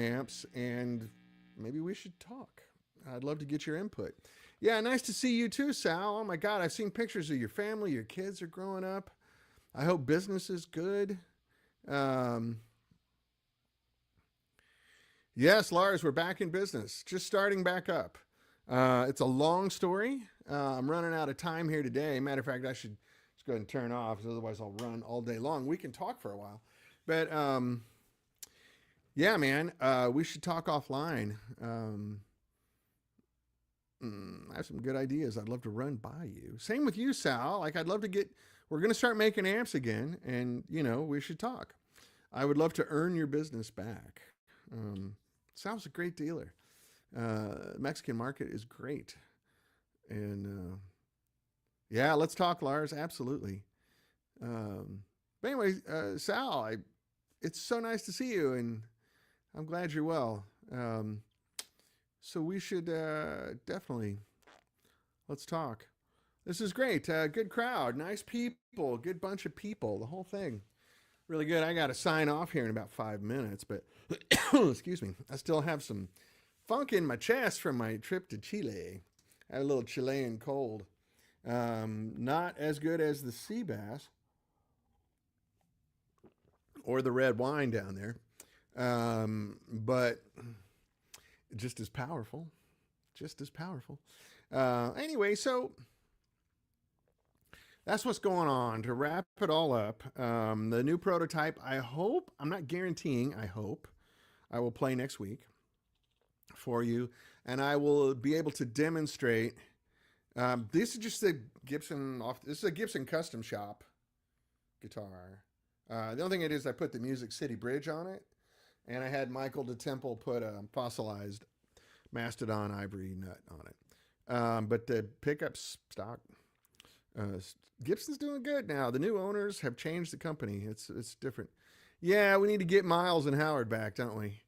A: amps, and maybe we should talk. I'd love to get your input. Yeah, nice to see you too, Sal. Oh my God, I've seen pictures of your family. Your kids are growing up. I hope business is good. Um, yes, Lars, we're back in business, just starting back up. It's a long story. I'm running out of time here today. Matter of fact, I should just go ahead and turn off, because otherwise I'll run all day long. We can talk for a while, but yeah, man, we should talk offline. I have some good ideas I'd love to run by you. Same with you, Sal. Like, I'd love to get, we're going to start making amps again, and, we should talk. I would love to earn your business back. Sal's a great dealer. Mexican market is great. And yeah, let's talk, Lars. Absolutely. But anyway, Sal, it's so nice to see you, and I'm glad you're well. So we should definitely, let's talk. This is great. Good crowd, nice people, good bunch of people, the whole thing. Really good. I got to sign off here in about 5 minutes, but excuse me. I still have some funk in my chest from my trip to Chile. I had a little Chilean cold. Not as good as the sea bass or the red wine down there, but just as powerful. Just as powerful. Anyway, so that's what's going on. To wrap it all up, the new prototype, I hope, I'm not guaranteeing, I hope, I will play next week for you, and I will be able to demonstrate. This is just a Gibson this is a Gibson custom shop guitar. The only thing it is, I put the Music City bridge on it, and I had Michael DeTemple put a fossilized Mastodon ivory nut on it. But the pickup's stock. Gibson's doing good now. The new owners have changed the company. It's different. Yeah, we need to get Miles and Howard back, don't we?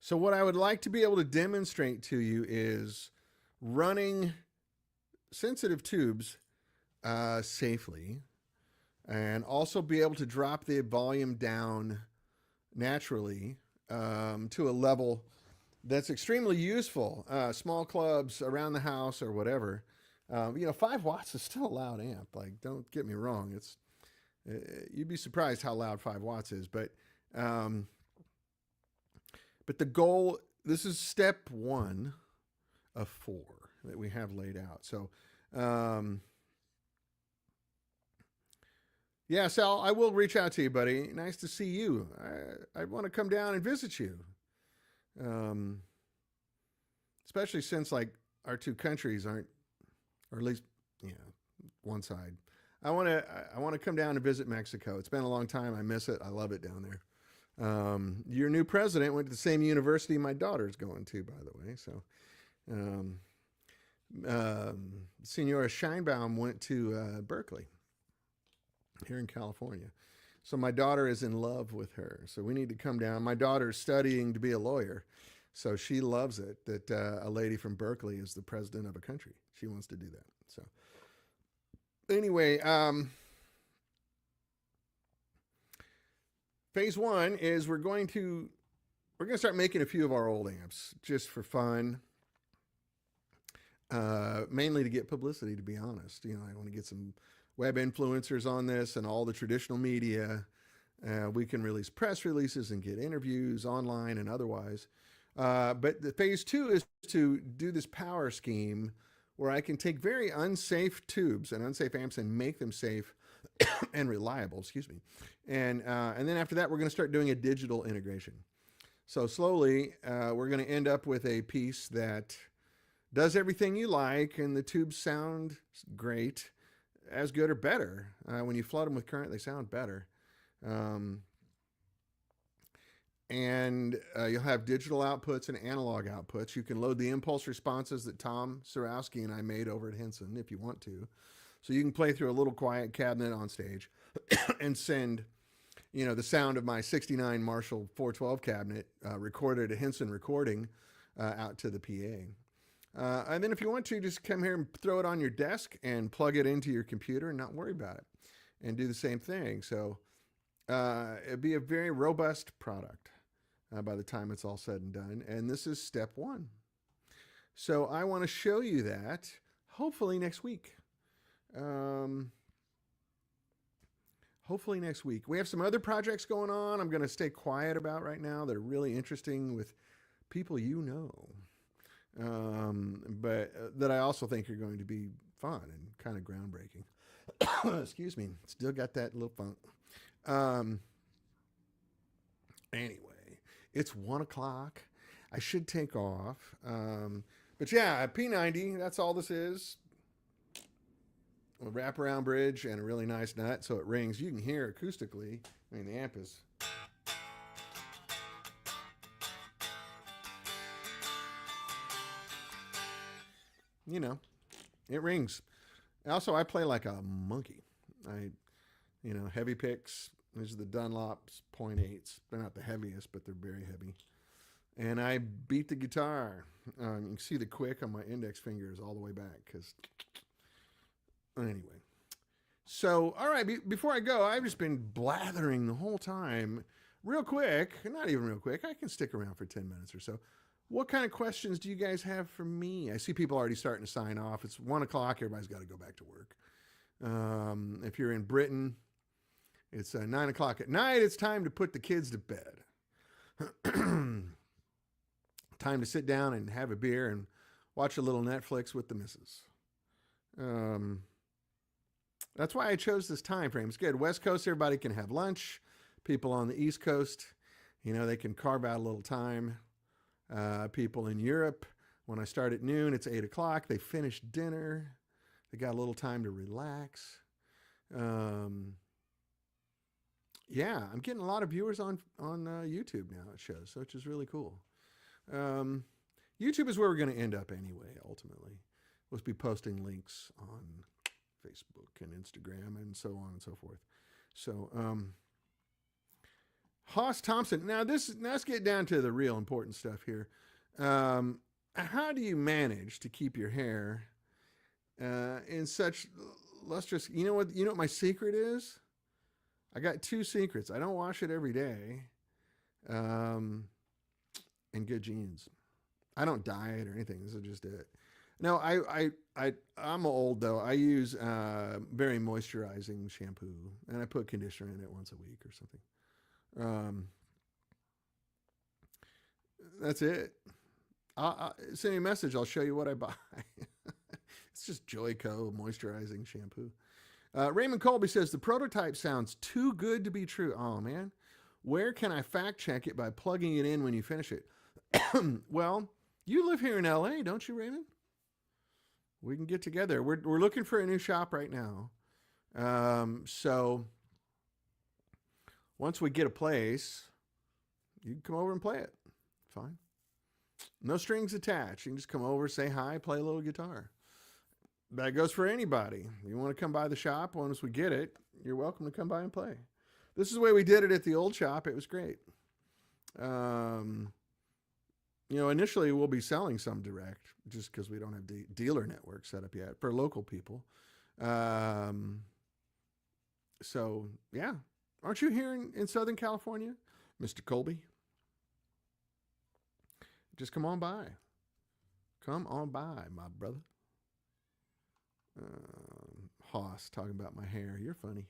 A: So what I would like to be able to demonstrate to you is running sensitive tubes safely, and also be able to drop the volume down naturally to a level that's extremely useful. Small clubs around the house or whatever. 5 watts is still a loud amp. Like, don't get me wrong. It's you'd be surprised how loud 5 watts is. But the goal, this is step 1 of 4 that we have laid out. So, yeah, Sal, I will reach out to you, buddy. Nice to see you. I want to come down and visit you. Especially since, like, our two countries aren't, or at least, one side. I want to come down and visit Mexico. It's been a long time. I miss it. I love it down there. Your new president went to the same university my daughter's going to, by the way. So, Senora Scheinbaum went to Berkeley here in California. So my daughter is in love with her. So we need to come down. My daughter's studying to be a lawyer. So she loves it that a lady from Berkeley is the president of a country. She wants to do that. So anyway, phase 1 is we're going to start making a few of our old amps just for fun. Mainly to get publicity, to be honest. I want to get some web influencers on this and all the traditional media. We can release press releases and get interviews online and otherwise. But the phase 2 is to do this power scheme where I can take very unsafe tubes and unsafe amps and make them safe and reliable, excuse me. And then after that, we're going to start doing a digital integration. So slowly, we're going to end up with a piece that does everything you like, and the tubes sound great, as good or better. When you flood them with current, they sound better. And you'll have digital outputs and analog outputs. You can load the impulse responses that Tom Sarowski and I made over at Henson if you want to. So you can play through a little quiet cabinet on stage and send, the sound of my 69 Marshall 412 cabinet recorded at Henson Recording out to the PA. And then if you want to, just come here and throw it on your desk and plug it into your computer and not worry about it and do the same thing. So it'd be a very robust product. by the time it's all said and done. And this is step 1. So I want to show you that hopefully next week. Hopefully next week. We have some other projects going on I'm going to stay quiet about right now that are really interesting with people you know. But that I also think are going to be fun and kind of groundbreaking. Excuse me. Still got that little funk. Anyway, it's 1 o'clock. I should take off. But yeah, P90, that's all this is. A wraparound bridge and a really nice nut so it rings. You can hear acoustically. I mean, the amp is... You know, it rings. Also, I play like a monkey. Heavy picks. These are the Dunlop's 0.8s. They're not the heaviest, but they're very heavy. And I beat the guitar. You can see the quick on my index fingers all the way back. Anyway. So, all right, before I go, I've just been blathering the whole time. Real quick, not even real quick. I can stick around for 10 minutes or so. What kind of questions do you guys have for me? I see people already starting to sign off. It's 1 o'clock. Everybody's got to go back to work. If you're in Britain, it's 9 o'clock at night. It's time to put the kids to bed. Time to sit down and have a beer and watch a little Netflix with the missus. That's why I chose this time frame. It's good. West Coast, everybody can have lunch. People on the East Coast, they can carve out a little time. People in Europe, when I start at noon, it's 8 o'clock. They finish dinner. They got a little time to relax. Yeah, I'm getting a lot of viewers on YouTube now, it shows, which is really cool. YouTube is where we're going to end up anyway, ultimately. We'll be posting links on Facebook and Instagram and so on and so forth. So, Hoss Thompson. Now, let's get down to the real important stuff here. How do you manage to keep your hair in such lustrous? You know what my secret is? I got 2 secrets. I don't wash it every day, and good genes. I don't diet or anything. This is just it. No, I'm old though. I use very moisturizing shampoo, and I put conditioner in it once a week or something. That's it. I'll send you a message. I'll show you what I buy. It's just Joico moisturizing shampoo. Raymond Colby says the prototype sounds too good to be true. Oh man, where can I fact check it by plugging it in when you finish it? Well, you live here in LA, don't you, Raymond? We can get together. We're looking for a new shop right now. So once we get a place, you can come over and play it. Fine. No strings attached. You can just come over, say hi, play a little guitar. That goes for anybody. You want to come by the shop, once we get it, you're welcome to come by and play. This is the way we did it at the old shop. It was great. Initially we'll be selling some direct just because we don't have the dealer network set up yet for local people. So yeah. Aren't you here in Southern California, Mr. Colby? Just come on by. Come on by, my brother. Hoss talking about my hair. You're funny.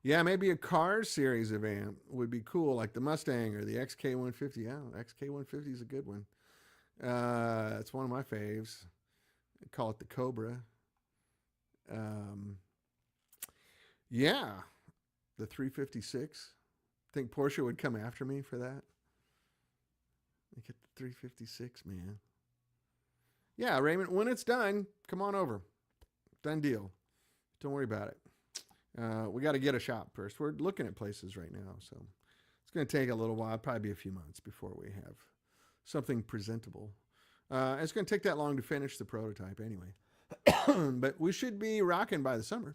A: Yeah, maybe a Cars series of amp would be cool, like the Mustang or the XK150. Yeah, XK150 is a good one. It's one of my faves. I call it the Cobra. Yeah, the 356. I think Porsche would come after me for that. Look at the 356, man. Yeah, Raymond, when it's done, come on over. Done deal. Don't worry about it. We got to get a shop first. We're looking at places right now, so it's going to take a little while, probably be a few months before we have something presentable. It's going to take that long to finish the prototype anyway. But we should be rocking by the summer.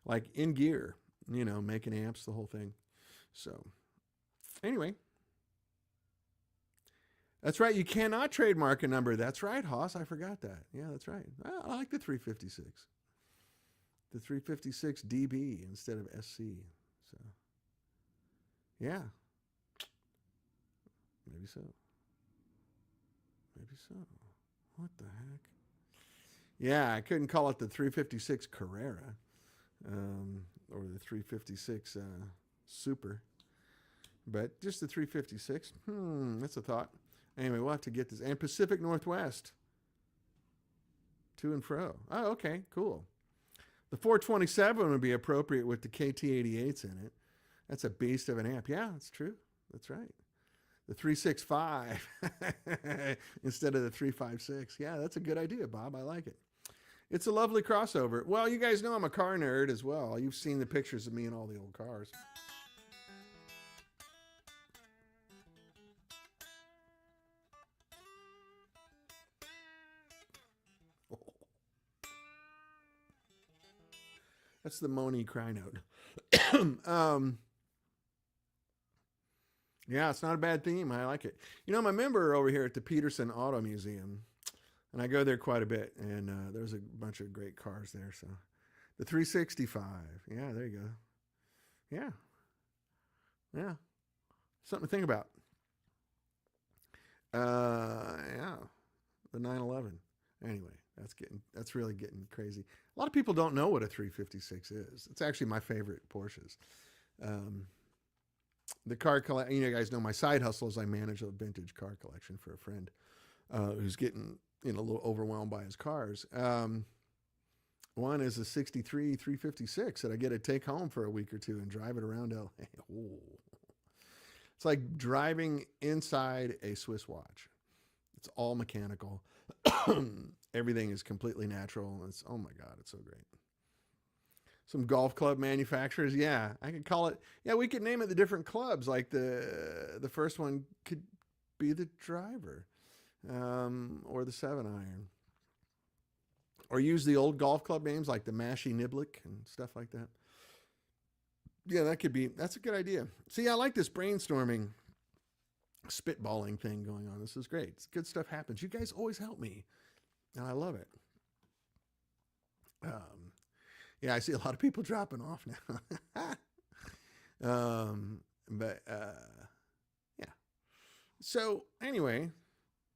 A: Like in gear, making amps, the whole thing. So anyway. That's right. You cannot trademark a number. That's right, Hoss. I forgot that. Yeah, that's right. I like the 356. The 356 DB instead of SC. So, yeah. Maybe so. Maybe so. What the heck? Yeah, I couldn't call it the 356 Carrera or the 356 Super, but just the 356. That's a thought. Anyway, we'll have to get this. And Pacific Northwest, to and fro. Oh, okay, cool. The 427 would be appropriate with the KT88s in it. That's a beast of an amp. Yeah, that's true. That's right. The 365 instead of the 356. Yeah, that's a good idea, Bob. I like it. It's a lovely crossover. Well, you guys know I'm a car nerd as well. You've seen the pictures of me in all the old cars. That's the moany cry note. Yeah, it's not a bad theme. I like it. You know, I'm a member over here at the Peterson Auto Museum, and I go there quite a bit, and there's a bunch of great cars there. So the 365. Yeah, there you go. Yeah. Yeah. Something to think about. Yeah. The 911. Anyway, that's really getting crazy. A lot of people don't know what a 356 is. It's actually my favorite Porsches. The car collection, you guys know my side hustle is I manage a vintage car collection for a friend who's getting a little overwhelmed by his cars. One is a 63 356 that I get to take home for a week or two and drive it around LA. Oh. It's like driving inside a Swiss watch. It's all mechanical. Everything is completely natural. It's, oh my God, it's so great. Some golf club manufacturers. Yeah, I could call it. Yeah, we could name it the different clubs. Like the first one could be the driver or the 7-iron. Or use the old golf club names like the Mashy Niblick and stuff like that. Yeah, that's a good idea. See, I like this brainstorming, spitballing thing going on. This is great. It's good stuff happens. You guys always help me, and I love it. Yeah, I see a lot of people dropping off now. Yeah. So anyway,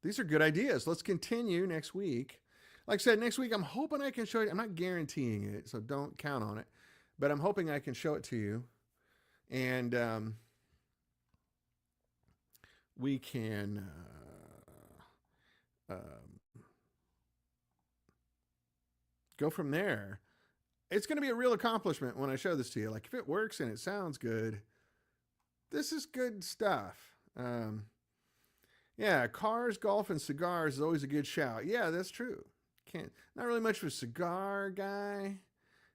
A: these are good ideas. Let's continue next week. Like I said, next week, I'm hoping I can show you. I'm not guaranteeing it, so don't count on it. But I'm hoping I can show it to you. And we can go from there. It's going to be a real accomplishment when I show this to you. Like, if it works and it sounds good, this is good stuff. Yeah, cars, golf, and cigars is always a good shout. Yeah, that's true. Not really much of a cigar guy,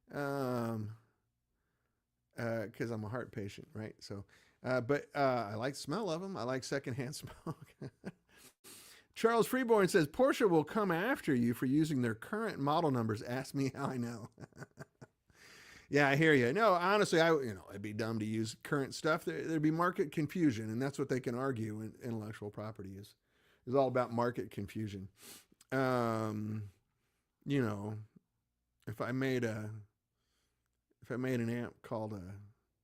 A: because I'm a heart patient, right? So, but I like the smell of them. I like secondhand smoke. Charles Freeborn says Porsche will come after you for using their current model numbers. Ask me how I know. Yeah, I hear you. No, honestly, it'd be dumb to use current stuff. There'd be market confusion, and that's what they can argue. In intellectual property is all about market confusion. If I made an amp called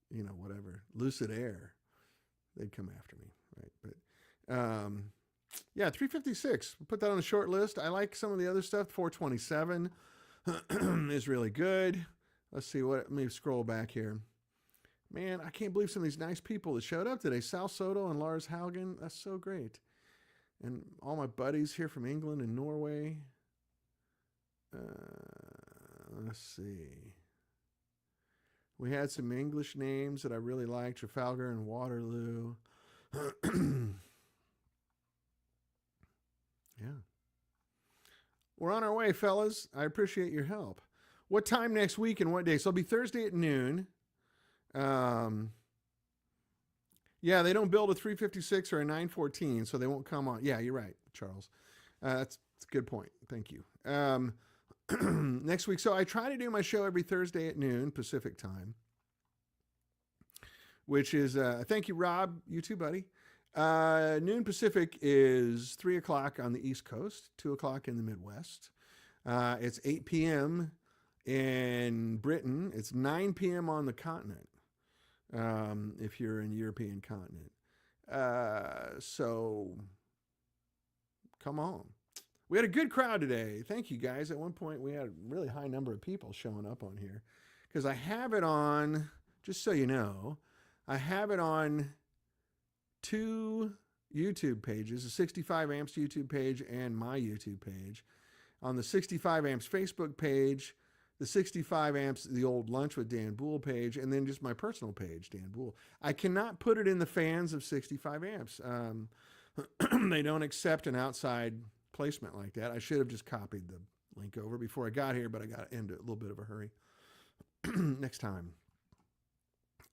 A: whatever, Lucid Air, they'd come after me, right? But yeah, 356. We'll put that on the short list. I like some of the other stuff. 427 is really good. Let's see let me scroll back here. Man, I can't believe some of these nice people that showed up today. Sal Soto and Lars Haugen. That's so great. And all my buddies here from England and Norway. Let's see. We had some English names that I really liked. Trafalgar and Waterloo. Yeah. We're on our way, fellas. I appreciate your help. What time next week and what day? So it'll be Thursday at noon. Yeah, they don't build a 356 or a 914, so they won't come on. Yeah, you're right, Charles. That's a good point. Thank you. Next week. So I try to do my show every Thursday at noon Pacific time, which is, thank you, Rob. You too, buddy. Noon Pacific is 3 o'clock on the East Coast, 2 o'clock in the Midwest. It's 8 p.m. In Britain, it's 9 p.m. on the continent, if you're in European continent. So come on. We had a good crowd today. Thank you guys. At one point, we had a really high number of people showing up on here because I have it on, just so you know, I have it on two YouTube pages, a 65 amps YouTube page and my YouTube page. On the 65 amps Facebook page, the 65 amps, the old Lunch with Dan Boul page, and then just my personal page, Dan Boul. I cannot put it in the fans of 65 amps. They don't accept an outside placement like that. I should have just copied the link over before I got here, but I got into a little bit of a hurry. Next time.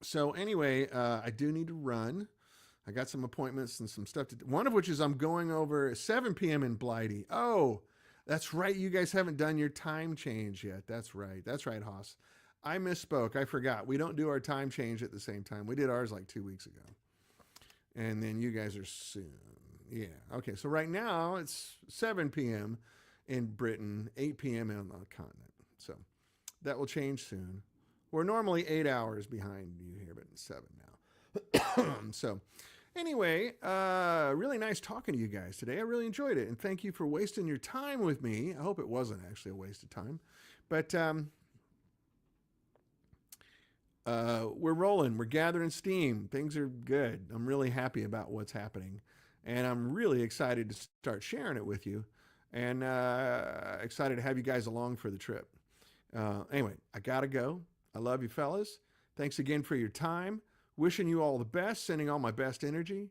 A: So anyway, I do need to run. I got some appointments and some stuff to do. One of which is I'm going over 7 p.m. in Blighty. Oh, that's right. You guys haven't done your time change yet. That's right. That's right, Haas. I misspoke. I forgot. We don't do our time change at the same time. We did ours like 2 weeks ago. And then you guys are soon. Yeah. Okay. So right now it's 7 p.m. in Britain, 8 p.m. on the continent. So that will change soon. We're normally 8 hours behind you here, but it's 7 now. So anyway, really nice talking to you guys today. I really enjoyed it. And thank you for wasting your time with me. I hope it wasn't actually a waste of time. But we're rolling. We're gathering steam. Things are good. I'm really happy about what's happening. And I'm really excited to start sharing it with you. And excited to have you guys along for the trip. Anyway, I got to go. I love you, fellas. Thanks again for your time. Wishing you all the best. Sending all my best energy.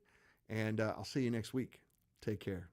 A: And I'll see you next week. Take care.